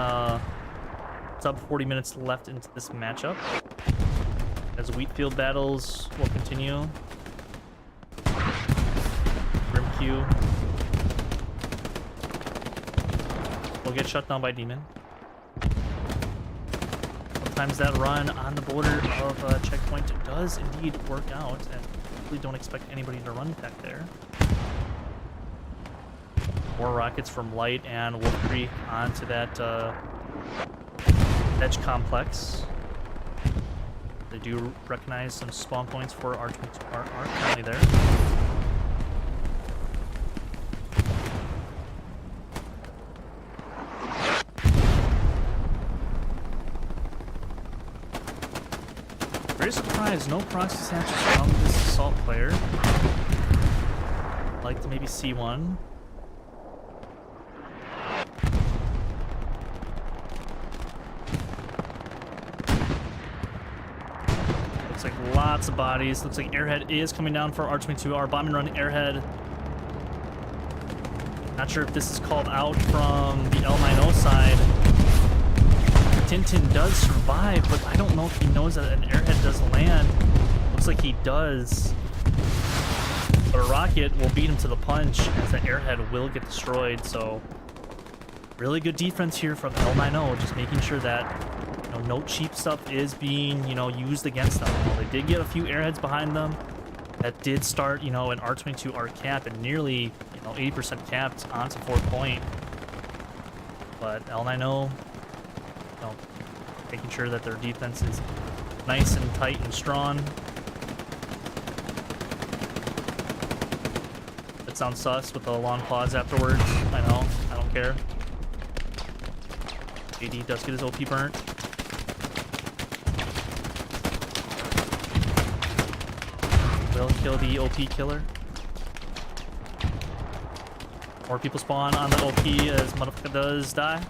sub 40 minutes left into this matchup, as Wheatfield battles will continue. Grimq will get shut down by Demon. Sometimes that run on the border of a checkpoint does indeed work out, and really don't expect anybody to run back there. More rockets from Light and Wolf Creek onto that edge complex. They do recognize some spawn points for R22R are currently there. Very surprised, no proxy snatches from this assault player. I'd like to maybe see one. Looks like lots of bodies. Looks like Airhead is coming down for R22R. Bombing run Airhead. Not sure if this is called out from the L9o side. Tintin does survive, but I don't know if he knows that an Airhead does land. Looks like he does. But a rocket will beat him to the punch, as that Airhead will get destroyed. So really good defense here from L9o, just making sure that, you know, no cheap stuff is being, you know, used against them. Well, they did get a few Airheads behind them. That did start, you know, an R22R cap, and nearly, you know, 80% capped onto 4 point. But L9o, no, making sure that their defense is nice and tight and strong. That sounds sus with a long pause afterwards. I know, I don't care. AD does get his OP burnt. Will kill the OP killer. More people spawn on the OP as motherfucker does die.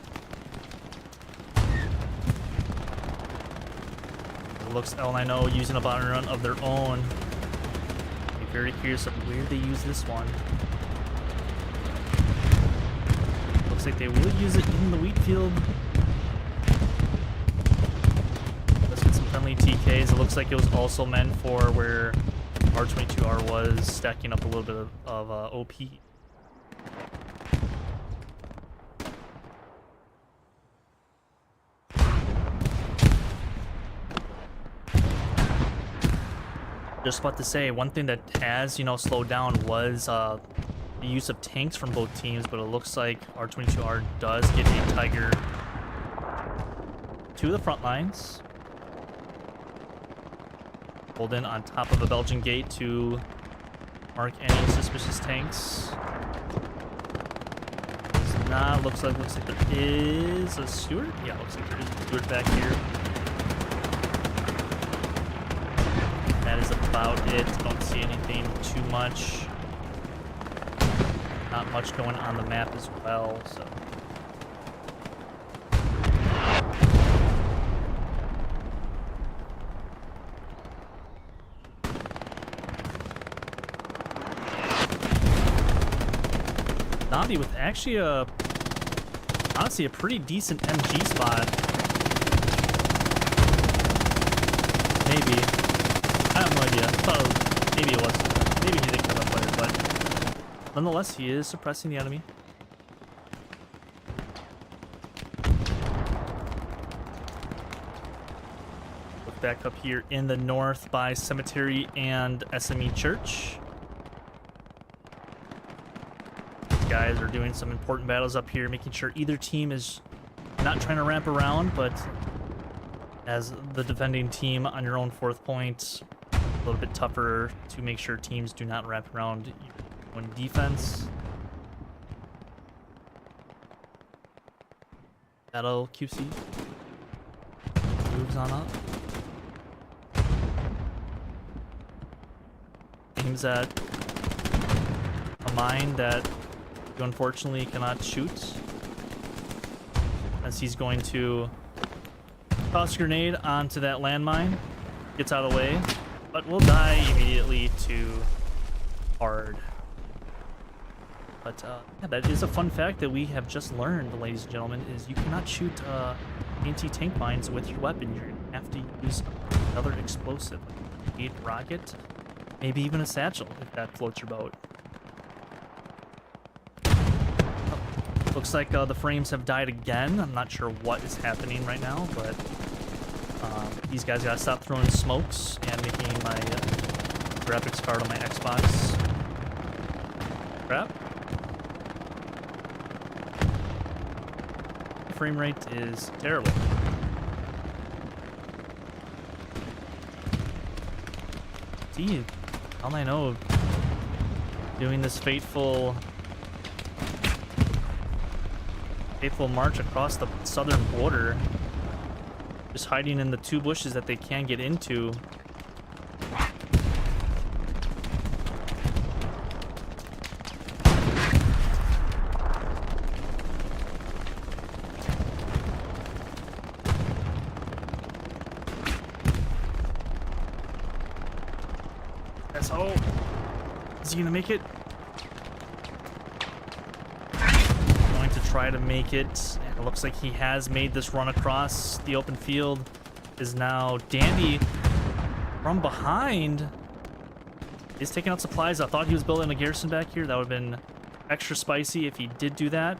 It looks L9o using a bounty run of their own. I'm very curious of where they use this one. Looks like they would use it in the wheat field. Let's get some friendly TKs. It looks like it was also meant for where R22R was stacking up a little bit of OP. Just about to say, one thing that has, you know, slowed down was the use of tanks from both teams, but it looks like R22R does get a Tiger to the front lines. Hold in on top of a Belgian gate to mark any suspicious tanks. Does not looks like there is a Steward. Yeah, looks like there is a Steward back here. That is about it. Don't see anything too much. Not much going on the map as well, so. Navi with actually honestly a pretty decent MG spot. Maybe. I have no idea. I thought maybe it was. Maybe he didn't come up with it, but nonetheless, he is suppressing the enemy. Look back up here in the north by Cemetery and SME Church. Guys are doing some important battles up here, making sure either team is not trying to ramp around, but as the defending team on your own fourth point, a little bit tougher to make sure teams do not wrap around when defense. Battle QC moves on up. Aims at a mine that you unfortunately cannot shoot, as he's going to toss a grenade onto that landmine. Gets out of the way, but will die immediately to hard. But yeah, that is a fun fact that we have just learned, ladies and gentlemen, is you cannot shoot anti-tank mines with your weapon. You're gonna have to use another explosive, like a rocket, maybe even a satchel if that floats your boat. Looks like the frames have died again. I'm not sure what is happening right now, but these guys gotta stop throwing smokes and making my graphics card on my Xbox crap. The frame rate is terrible. See, L9o doing this fateful march across the southern border, just hiding in the two bushes that they can get into. SO, is he gonna make it? Try to make it. It looks like he has made this run across the open field. Is now Dandy from behind is taking out supplies. I thought he was building a garrison back here. That would have been extra spicy if he did do that.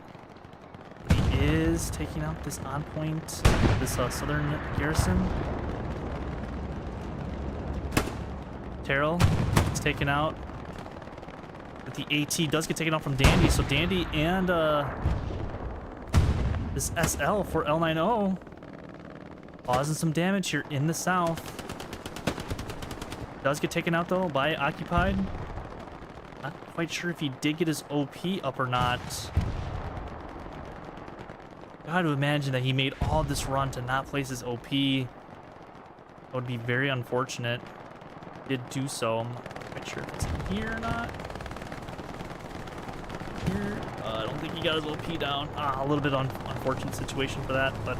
But he is taking out this on point, this southern garrison. Terrell is taken out, but the AT does get taken out from Dandy. So Dandy and this SL for L9o causing some damage here in the south. Does get taken out though by Occupied. Not quite sure if he did get his OP up or not. Gotta imagine that he made all this run to not place his OP. That would be very unfortunate. He did do so. I'm not quite sure if it's here or not. here. I don't think he got his OP down. A little bit unfortunate situation for that, but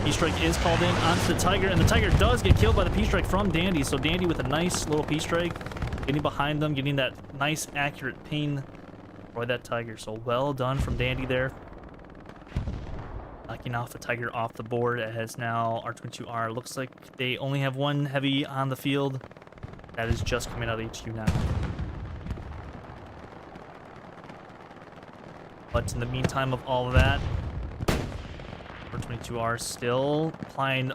P-Strike is called in onto the Tiger, and the Tiger does get killed by the P-Strike from Dandy. So Dandy with a nice little P-Strike, getting behind them, getting that nice accurate ping for that Tiger. So well done from Dandy there. Knocking off the Tiger off the board as now R22R. Looks like they only have one heavy on the field. That is just coming out of HQ now. But in the meantime of all of that, R22R still applying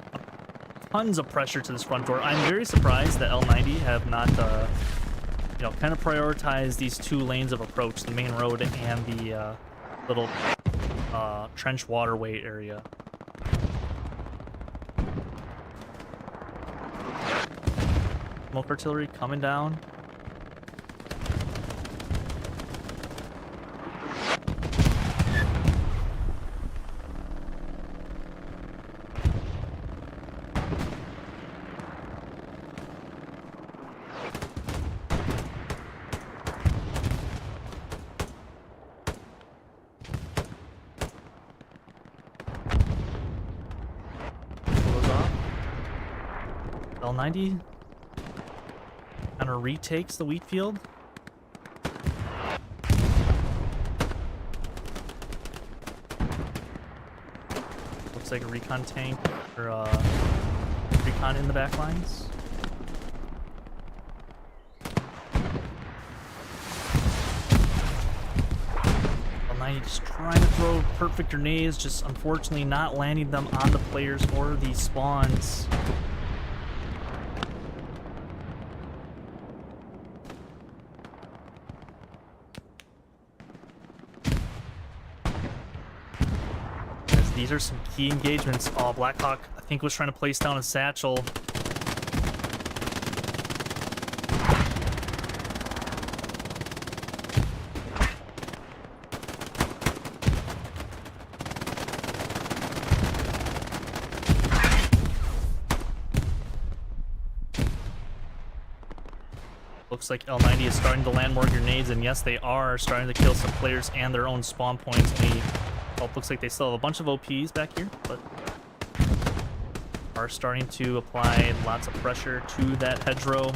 tons of pressure to this front door. I'm very surprised that L9o have not, you know, kind of prioritized these two lanes of approach, the main road and the little trench waterway area. Smoke artillery coming down. L9o kind of retakes the wheat field. Looks like a recon tank or recon in the back lines. L9o just trying to throw perfect grenades, just unfortunately not landing them on the players or the spawns. These are some key engagements. Oh, Blackhawk, I think, was trying to place down a satchel. Looks like L9o is starting to land more grenades, and yes, they are starting to kill some players and their own spawn points. Looks like they still have a bunch of OPs back here, but are starting to apply lots of pressure to that hedgerow.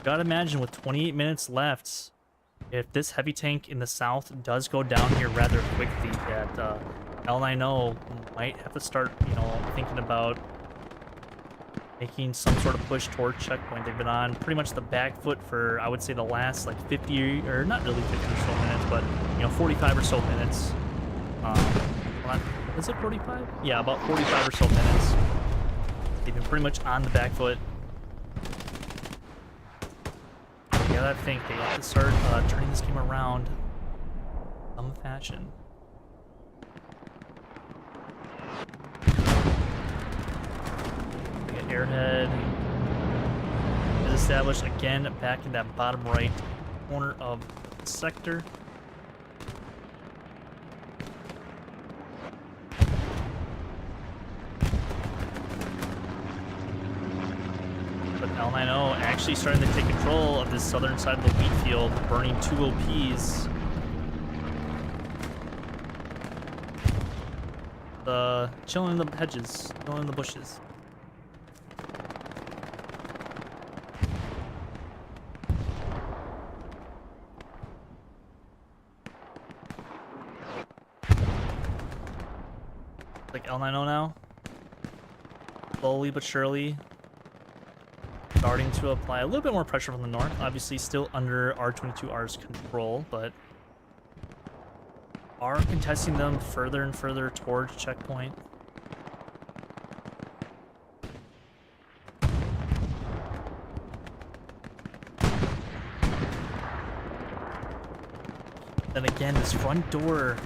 Gotta imagine with 28 minutes left, if this heavy tank in the south does go down here rather quickly, that L9o might have to start, you know, thinking about making some sort of push toward checkpoint. They've been on pretty much the back foot for, I would say, the last like 50, or not really 50 or so minutes, but, you know, 45 or so minutes. Is it 45? Yeah, about 45 or so minutes. They've been pretty much on the back foot. Yeah, I think they have to start turning this game around in some fashion. Airhead is established again back in that bottom right corner of the sector. But L9o actually starting to take control of this southern side of the wheat field, burning 2 OPs. Chilling in the hedges, chilling in the bushes. Like L9o now, slowly but surely starting to apply a little bit more pressure from the north. Obviously still under R22R's control, but are contesting them further and further towards checkpoint. Then again, this front door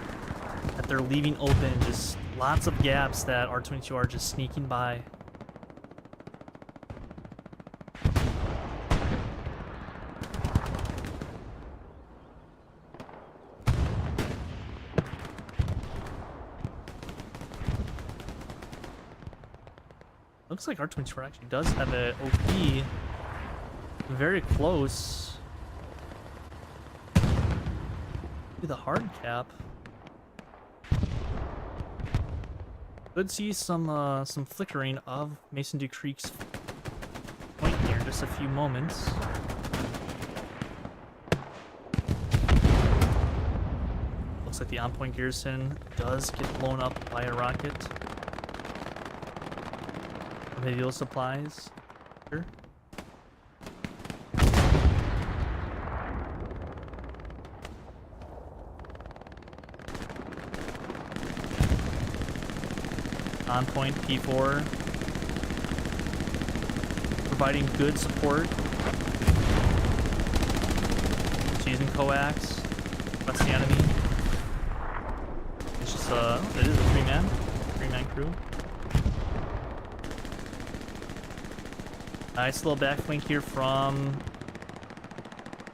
that they're leaving open, just lots of gaps that R22R are just sneaking by. Looks like R22R actually does have an OP very close to the hard cap. Could see some flickering of Mason Ducreek's point here in just a few moments. Looks like the on-point garrison does get blown up by a rocket. Medial supplies. Sure. On point P4 providing good support. It's using coax. That's the enemy. It's just it is a three-man crew. Nice little backflank here from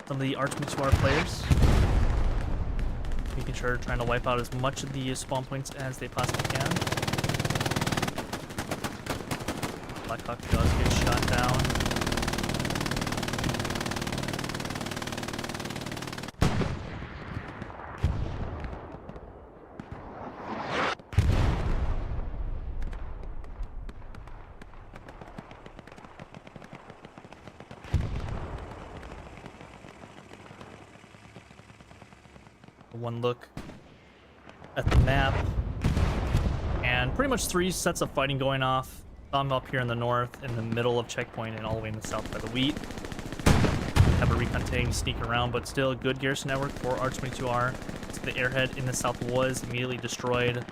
some of the R22R players. Making sure trying to wipe out as much of the spawn points as they possibly can. Blackhawk does get shot down. One look at the map, and pretty much 3 sets of fighting going off. Some up here in the north, in the middle of checkpoint, and all the way in the south by the wheat. Have a recon tank sneak around, but still a good garrison network for R22R. So the airhead in the south was immediately destroyed.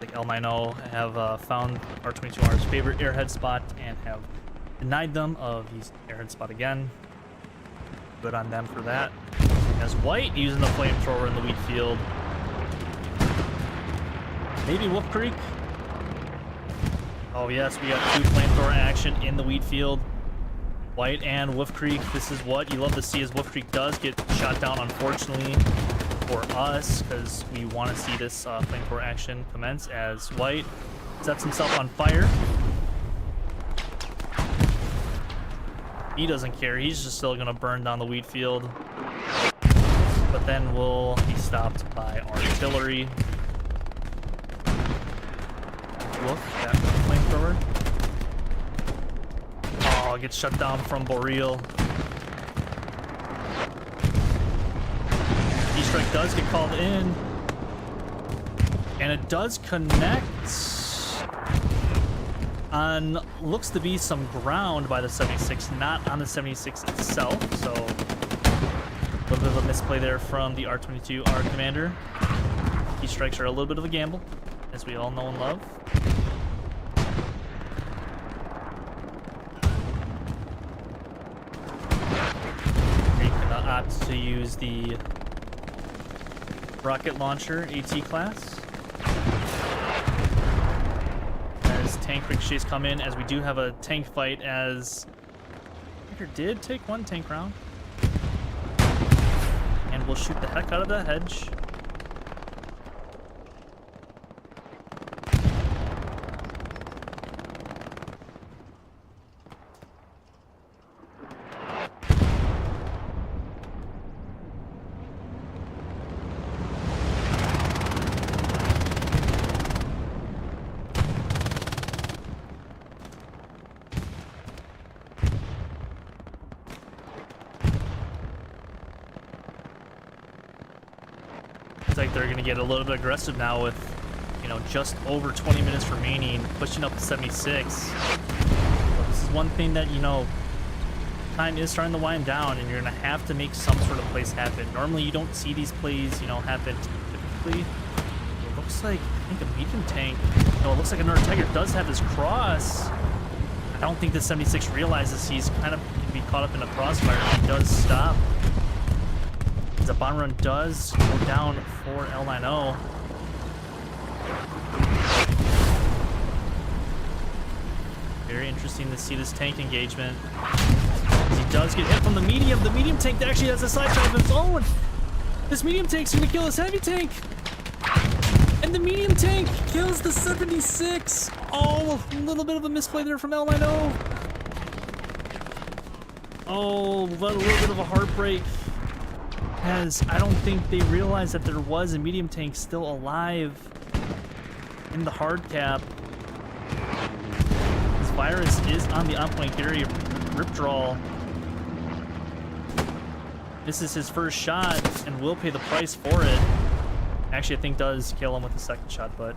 Like L9o have found R22R's favorite airhead spot and have denied them of his airhead spot again. Good on them for that. As White using the flamethrower in the wheat field. Maybe Wolf Creek. Oh yes, we got 2 flamethrower action in the wheat field. White and Wolf Creek. This is what you love to see, as Wolf Creek does get shot down, unfortunately for us, because we want to see this flamethrower action commence as White sets himself on fire. He doesn't care. He's just still going to burn down the wheat field. But then will be stopped by artillery. Wolf, that flamethrower. Oh, gets shut down from Boreal. D-Strike does get called in. And it does connect on, looks to be some ground by the 76, not on the 76 itself. So a little bit of a misplay there from the R22R commander. Key strikes are a little bit of a gamble, as we all know and love. You can opt to use the rocket launcher AT class. As tank ricochets come in, as we do have a tank fight, as Baker did take 1 tank round. And we'll shoot the heck out of that hedge. Like they're going to get a little bit aggressive now with, you know, just over 20 minutes remaining, pushing up to 76. So this is one thing that, you know, time is starting to wind down, and you're going to have to make some sort of plays happen. Normally you don't see these plays, you know, happen typically. It looks like, I think a medium tank, no, it looks like another Tiger does have his cross. I don't think the 76 realizes he's kind of going to be caught up in a crossfire. He does stop. The bomb run does go down for L9o. Very interesting to see this tank engagement. He does get hit from the medium. The medium tank actually has a side shot of its own. This medium tank's gonna kill this heavy tank. And the medium tank kills the 76. Oh, a little bit of a misplay there from L9o. Oh, but a little bit of a heartbreak. As I don't think they realized that there was a medium tank still alive in the hard cap. This virus is on the on-point area rip draw. This is his first shot and will pay the price for it. Actually, I think does kill him with the second shot, but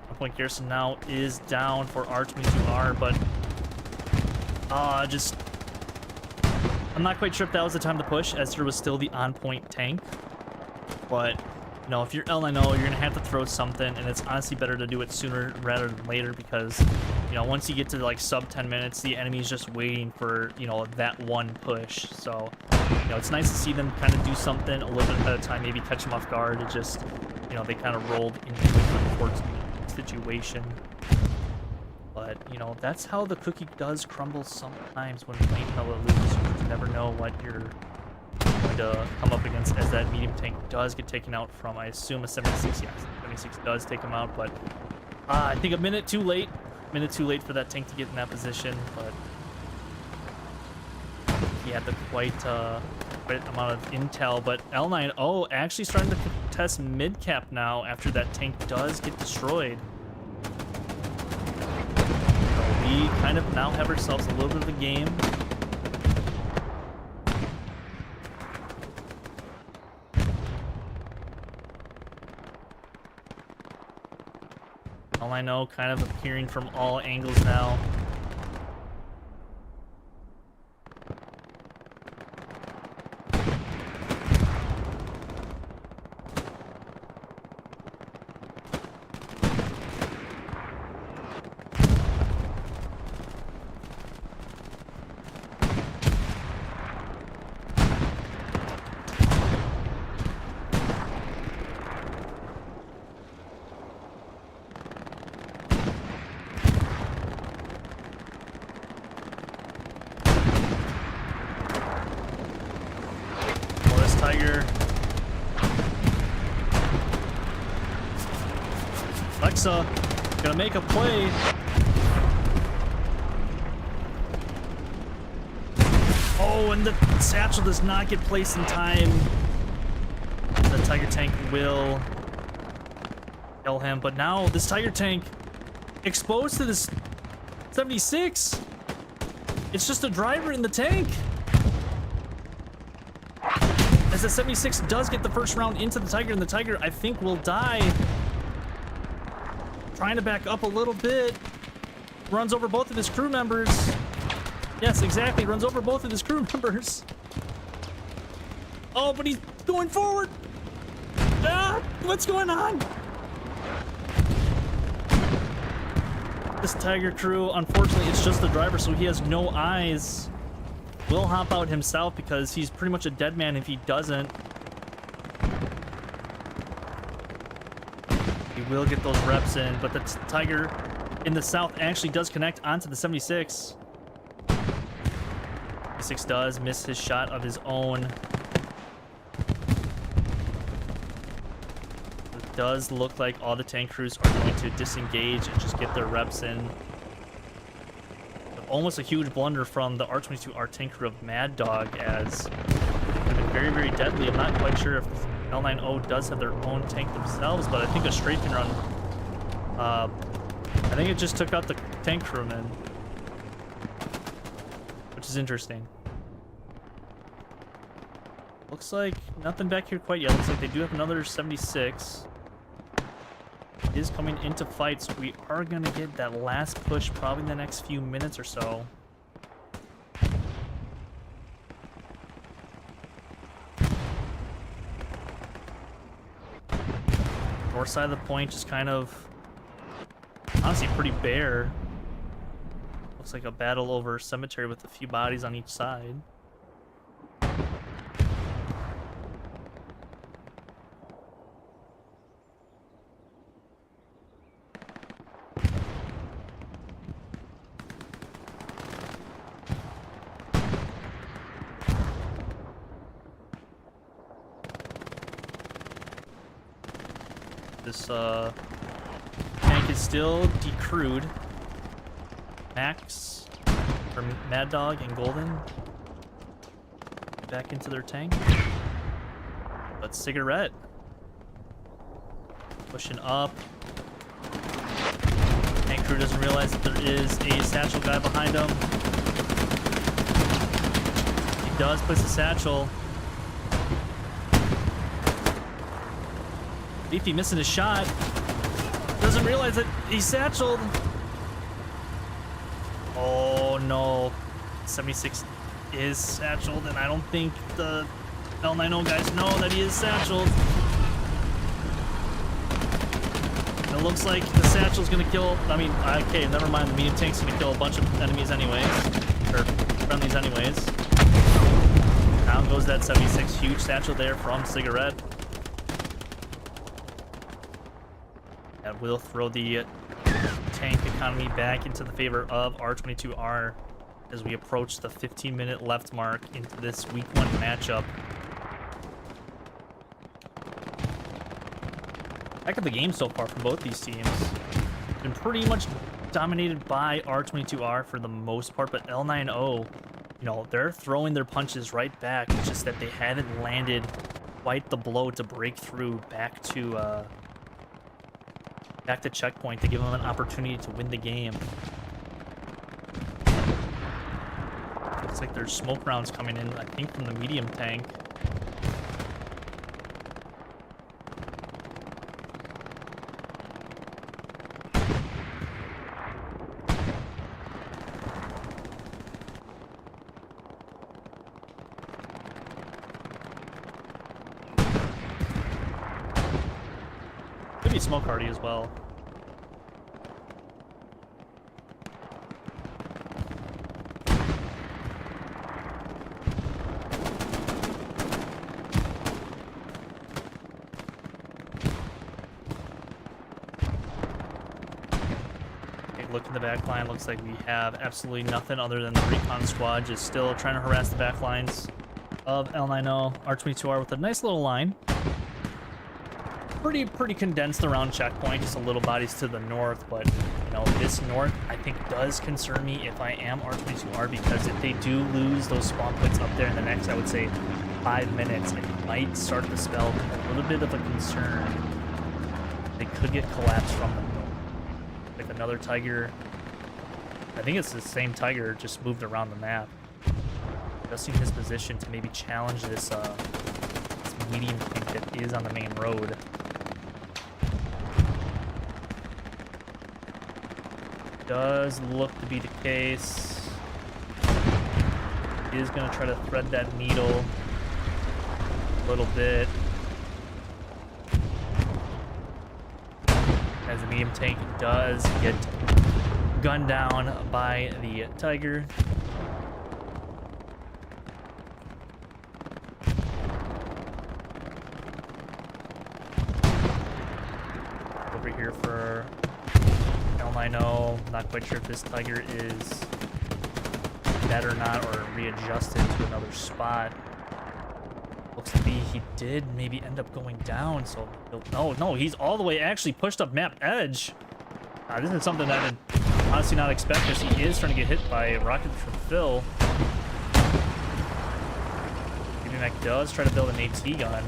on-point garrison now is down for R22R, but I'm not quite sure if that was the time to push, as there was still the on-point tank. But, you know, if you're L9o, you're going to have to throw something, and it's honestly better to do it sooner rather than later because, you know, once you get to, like, sub 10 minutes, the enemy's just waiting for, you know, that one push. So, you know, it's nice to see them kind of do something a little bit ahead of time, maybe catch them off guard. It just, you know, they kind of rolled into a unfortunate situation. But, you know, that's how the cookie does crumble sometimes when playing Hello Lose. You just never know what you're going to come up against, as that medium tank does get taken out from, I assume, a 76. Yes, 76 does take him out, but I think a minute too late. Minute too late for that tank to get in that position, but he had the quite amount of intel. But L9o actually starting to contest mid-cap now after that tank does get destroyed. We kind of now have ourselves a little bit of a game. L9o kind of appearing from all angles now. Tiger. Alexa, gonna make a play. Oh, and the satchel does not get placed in time. The Tiger tank will kill him, but now this Tiger tank exposed to this 76. It's just a driver in the tank. As the 76 does get the first round into the Tiger, and the Tiger, I think, will die. Trying to back up a little bit. Runs over both of his crew members. Yes, exactly. Runs over both of his crew members. Oh, but he's going forward. Ah, what's going on? This Tiger crew, unfortunately, it's just the driver, so he has no eyes. Will hop out himself because he's pretty much a dead man if he doesn't. He will get those reps in, but the Tiger in the south actually does connect onto the 76. 76 does miss his shot of his own. It does look like all the tank crews are going to disengage and just get their reps in. Almost a huge blunder from the R22R tank crew of Mad Dog, as they've been very, very deadly. I'm not quite sure if L9o does have their own tank themselves, but I think a strafing run, I think it just took out the tank crewman, which is interesting. Looks like nothing back here quite yet. Looks like they do have another 76. Is coming into fight, so we are gonna get that last push probably in the next few minutes or so. North side of the point just kind of honestly pretty bare. Looks like a battle over cemetery with a few bodies on each side. This tank is still decrewed. Max, or Mad Dog and Golden back into their tank. But Cigarette pushing up. Tank crew doesn't realize that there is a satchel guy behind him. He does place a satchel. Beefy missing his shot. Doesn't realize that he's satcheled. Oh no. 76 is satcheled, and I don't think the L9o guys know that he is satcheled. It looks like the satchel's gonna kill. I mean, okay, never mind. The medium tank's gonna kill a bunch of enemies anyways, or friendlies anyways. Down goes that 76. Huge satchel there from Cigarette. That will throw the tank economy back into the favor of R22R as we approach the 15-minute left mark into this week 1 matchup. Heck of the game so far from both these teams. Been pretty much dominated by R22R for the most part, but L9o, you know, they're throwing their punches right back. It's just that they haven't landed quite the blow to break through back to checkpoint to give them an opportunity to win the game. Looks like there's smoke rounds coming in, I think, from the medium tank. Could be smoke hardy as well. Look in the back line. Looks like we have absolutely nothing other than the recon squad just still trying to harass the back lines of L9o. R22R with a nice little line. Pretty condensed around checkpoint, just a little bodies to the north, but you know, this north I think does concern me if I am R22R, because if they do lose those spawn points up there in the next, I would say, 5 minutes, it might start to spell a little bit of a concern. They could get collapsed from the north. Like another Tiger. I think it's the same Tiger, just moved around the map. Adjusting his position to maybe challenge this, this medium tank that is on the main road. Does look to be the case. He is going to try to thread that needle a little bit. As the medium tank does get gunned down by the Tiger. Over here for L9o. Not quite sure if this Tiger is dead or not, or readjusted to another spot. Looks to be he did maybe end up going down, so no, he's all the way actually pushed up map edge. This is something that I did honestly not expect, because he is trying to get hit by rockets from Phil. Maybe Mac does try to build an AT gun.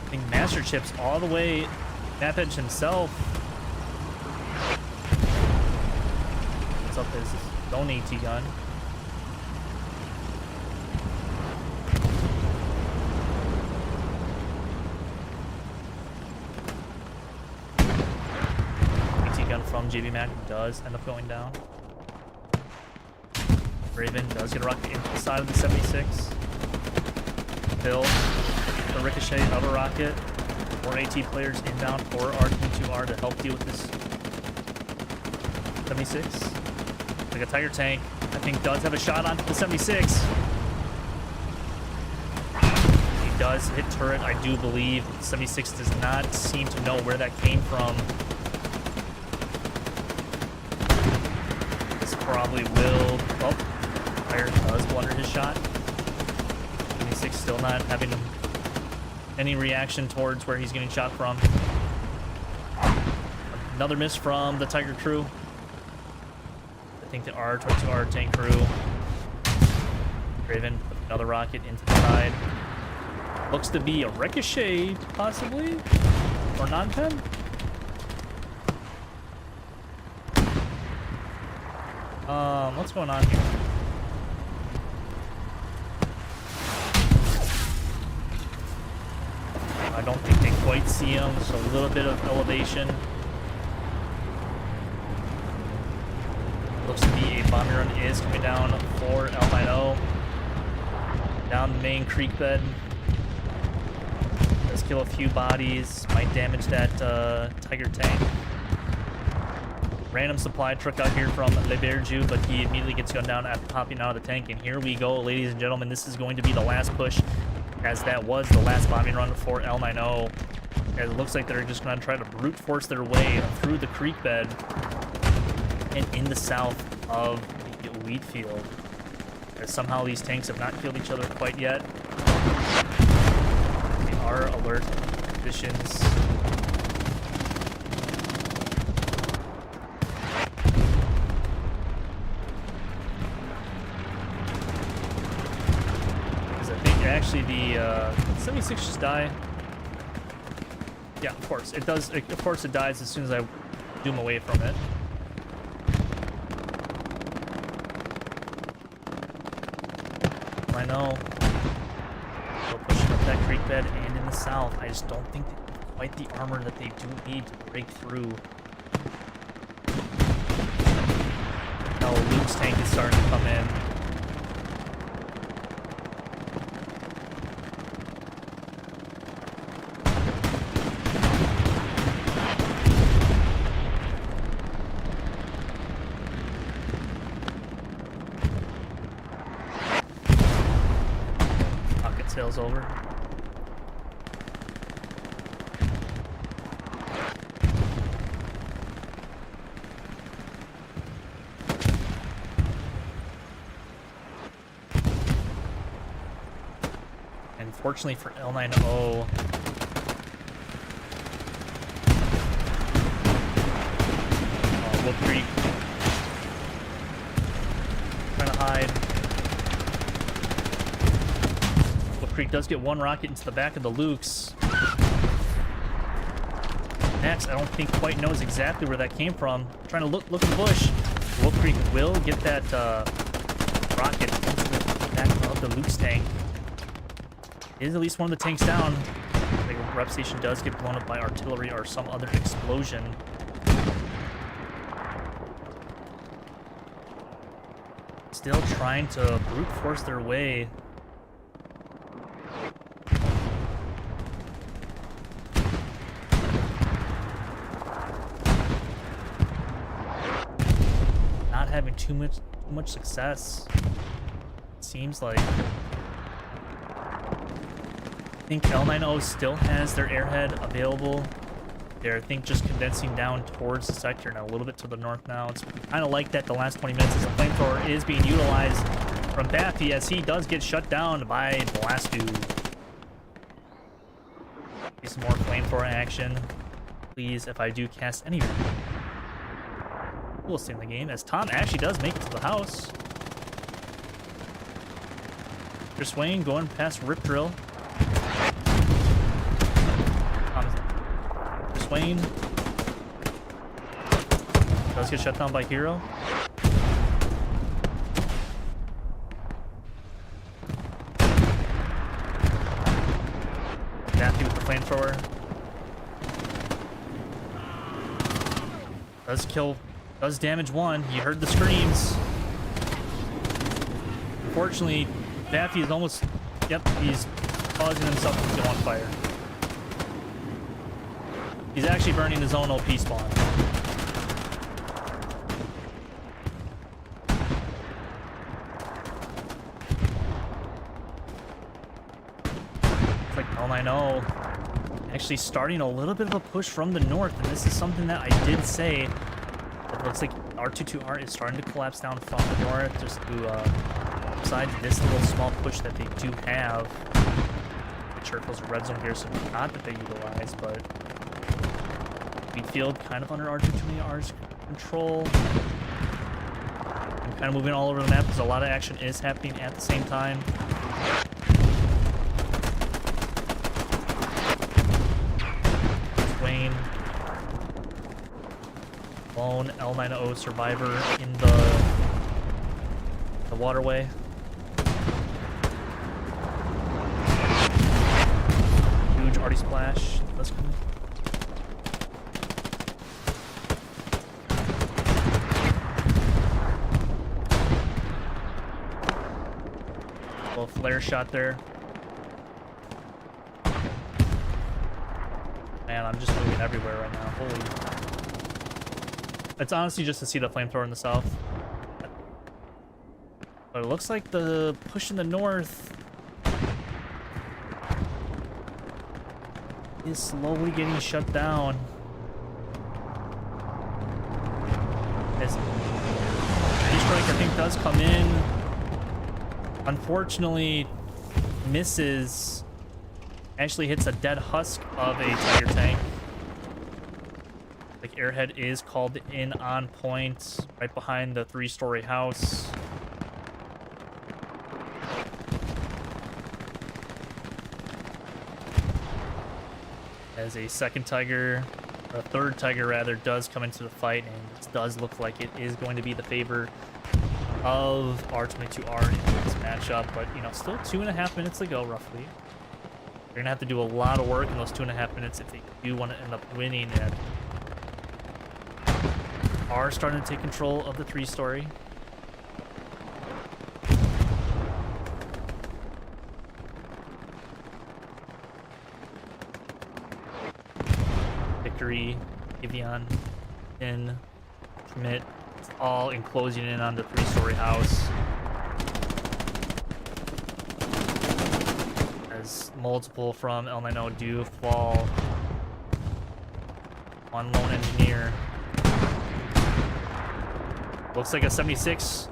I think Master Chip's all the way map edge himself. Up his own AT gun. AT gun from JB Mac does end up going down. Raven does get a rocket into the side of the 76. Bill, the ricochet of a rocket. More AT players inbound for R22R to help deal with this 76. Like a Tiger tank, I think, does have a shot onto the 76. He does hit turret, I do believe. 76 does not seem to know where that came from. This probably will... Oh, Tiger does blunder his shot. like still not having any reaction towards where he's getting shot from. Another miss from the Tiger crew. I think the R22R tank crew. Raven with another rocket into the side. Looks to be a ricochet, possibly? Or non-pen? What's going on here? I don't think they quite see him, so a little bit of elevation. Looks to be a bombing run is coming down for L9o. Down the main creek bed. Does kill a few bodies. Might damage that Tiger tank. Random supply truck out here from Le Berju, but he immediately gets gunned down after popping out of the tank. And here we go, ladies and gentlemen. This is going to be the last push, as that was the last bombing run for L9o. As it looks like they're just going to try to brute force their way through the creek bed and in the south of the wheat field. As somehow these tanks have not killed each other quite yet. They are alert conditions. Actually, the 76 just die. Yeah, of course it does. Of course it dies as soon as I zoom away from it. I know. Still pushing up that creek bed and in the south. I just don't think they have quite the armor that they do need to break through. Now Luke's tank is starting to come in. Sails over. And fortunately for L9o, Wolf Creek trying to hide. Creek does get one rocket into the back of the Lukes. Max, I don't think quite knows exactly where that came from. Trying to look in the bush. Wolf Creek will get that rocket into the back of the Luke's tank. Is at least one of the tanks down. The rep station does get blown up by artillery or some other explosion. Still trying to brute force their way. Having too much success, it seems like. I think L9o still has their airhead available. They're, I think, just condensing down towards the sector now, a little bit to the north now. It's kind of like that the last 20 minutes as a flamethrower is being utilized from Baffy as he does get shut down by Blastu. Some more flamethrower action. Please, if I do cast any, we'll stay in the game as Tom actually does make it to the house. Chris Wayne going past Rip Drill. Chris Wayne does get shut down by Hero. Daffy with the flamethrower. Does damage one. You heard the screams. Unfortunately, Baffy is almost... Yep, he's causing himself to go on fire. He's actually burning his own OP spawn. It's like L9o actually starting a little bit of a push from the north, and this is something that I did say. It looks like R22R is starting to collapse down from the north, just to besides this little small push that they do have. Churchill's a red zone here, so not that they utilize, but Wheatfield kind of under R22R's control. I'm kind of moving all over the map because a lot of action is happening at the same time. Wayne. Lone L9o survivor in the waterway. Huge arty splash. Let's come. Little flare shot there. Man, I'm just moving everywhere right now. Holy. It's honestly just to see the flamethrower in the south. But it looks like the push in the north is slowly getting shut down. As strike, I think, does come in. Unfortunately, misses. Actually hits a dead husk of a Tiger tank. Like, airhead is called in on point, right behind the 3-story house. As a second Tiger, or a third Tiger rather, does come into the fight, and it does look like it is going to be the favor of R22R in this matchup. But, you know, still 2.5 minutes to go, roughly. They're going to have to do a lot of work in those 2.5 minutes if they do want to end up winning it. Are starting to take control of the 3-story. Victory, Evian, in Schmidt, all enclosing in on the 3-story house. As multiple from L9o do fall. One lone engineer. Looks like a 76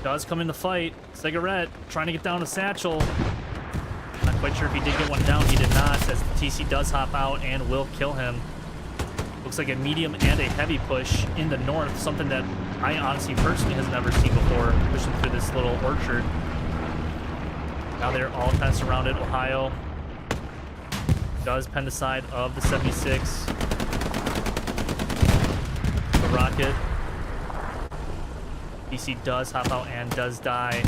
does come in the fight. Cigarette trying to get down to Satchel. Not quite sure if he did get one down. He did not, as the TC does hop out and will kill him. Looks like a medium and a heavy push in the north, something that I honestly personally has never seen before, pushing through this little orchard. Now they're all kind of surrounded. Ohio does pen the side of the 76. The rocket. DC does hop out and does die.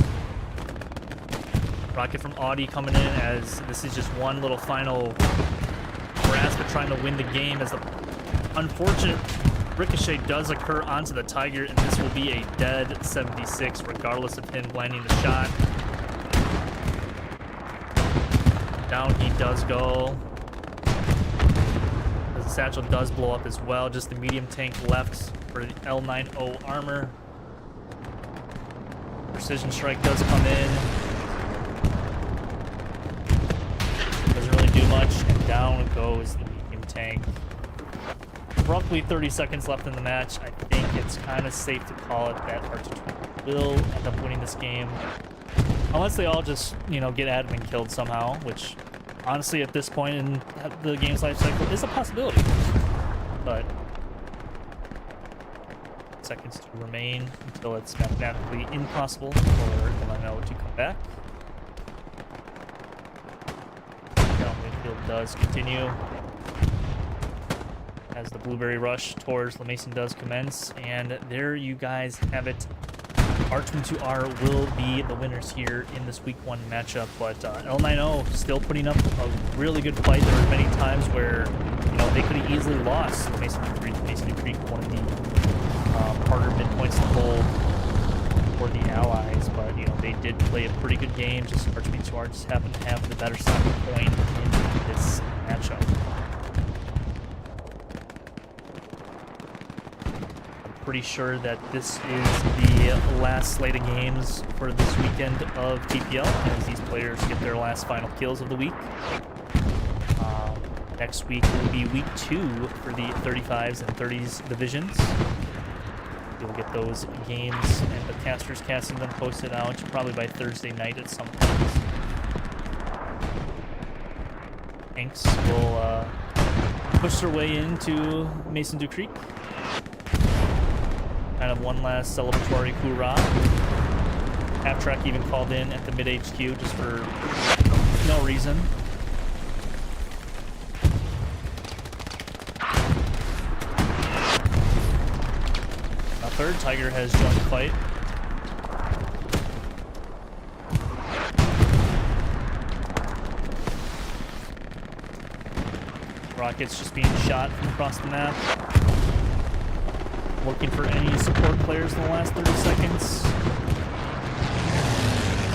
Rocket from Audi coming in, as this is just one little final grasp at trying to win the game, as the unfortunate ricochet does occur onto the Tiger, and this will be a dead 76 regardless of him landing the shot. Down he does go. As the satchel does blow up as well. Just the medium tank left for the L9o armor. Precision strike does come in. Doesn't really do much, and down goes the medium tank. Roughly 30 seconds left in the match. I think it's kind of safe to call it that R22 will end up winning this game. Unless they all just, you know, get admin killed somehow, which honestly at this point in the game's life cycle is a possibility. But seconds to remain until it's mathematically impossible for L9o to come back. Midfield does continue as the Blueberry Rush towards La Mason does commence, and there you guys have it. R22R will be the winners here in this week 1 matchup, but L9o still putting up a really good fight. There were many times where, you know, they could have easily lost. Mason Creek, one of the harder midpoints to hold for the Allies, but, you know, they did play a pretty good game. Just R22R just happened to have the better stopping point in this matchup. Pretty sure that this is the last slate of games for this weekend of TPL, as these players get their last final kills of the week. Next week will be week 2 for the 35s and 30s divisions. You'll get those games and the casters casting them posted out probably by Thursday night at some point. tanks will push their way into Mason Du Creek. Kind of one last celebratory hoorah. Half track even called in at the mid HQ just for no reason. A third Tiger has joined the fight. Rockets just being shot from across the map. Looking for any support players in the last 30 seconds.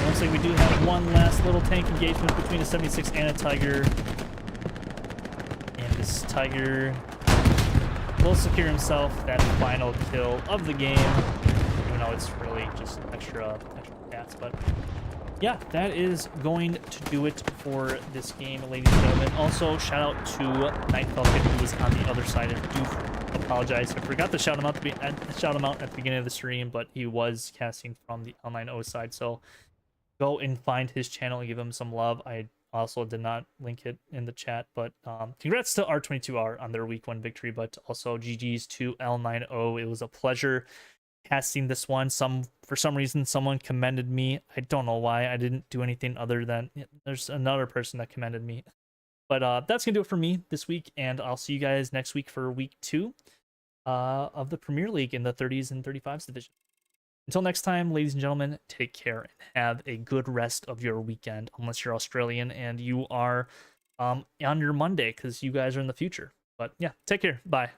It looks like we do have one last little tank engagement between a 76 and a Tiger. And this Tiger will secure himself that final kill of the game. Even though it's really just extra stats, but yeah, that is going to do it for this game, ladies and gentlemen. Also, shout out to Night Falcon, who was on the other side. I do apologize. I forgot to shout him out at the beginning of the stream, but he was casting from the L9o side. So go and find his channel and give him some love. I also did not link it in the chat, but congrats to R22R on their week 1 victory, but also GG's to L9o. It was a pleasure casting this one. For some reason someone commended me. I don't know why. I didn't do anything other than there's another person that commended me. But that's gonna do it for me this week, and I'll see you guys next week for week 2 of the Premier League in the 30s and 35s division. Until next time, ladies and gentlemen, take care and have a good rest of your weekend, unless you're Australian and you are on your Monday, because you guys are in the future. But yeah, take care. Bye.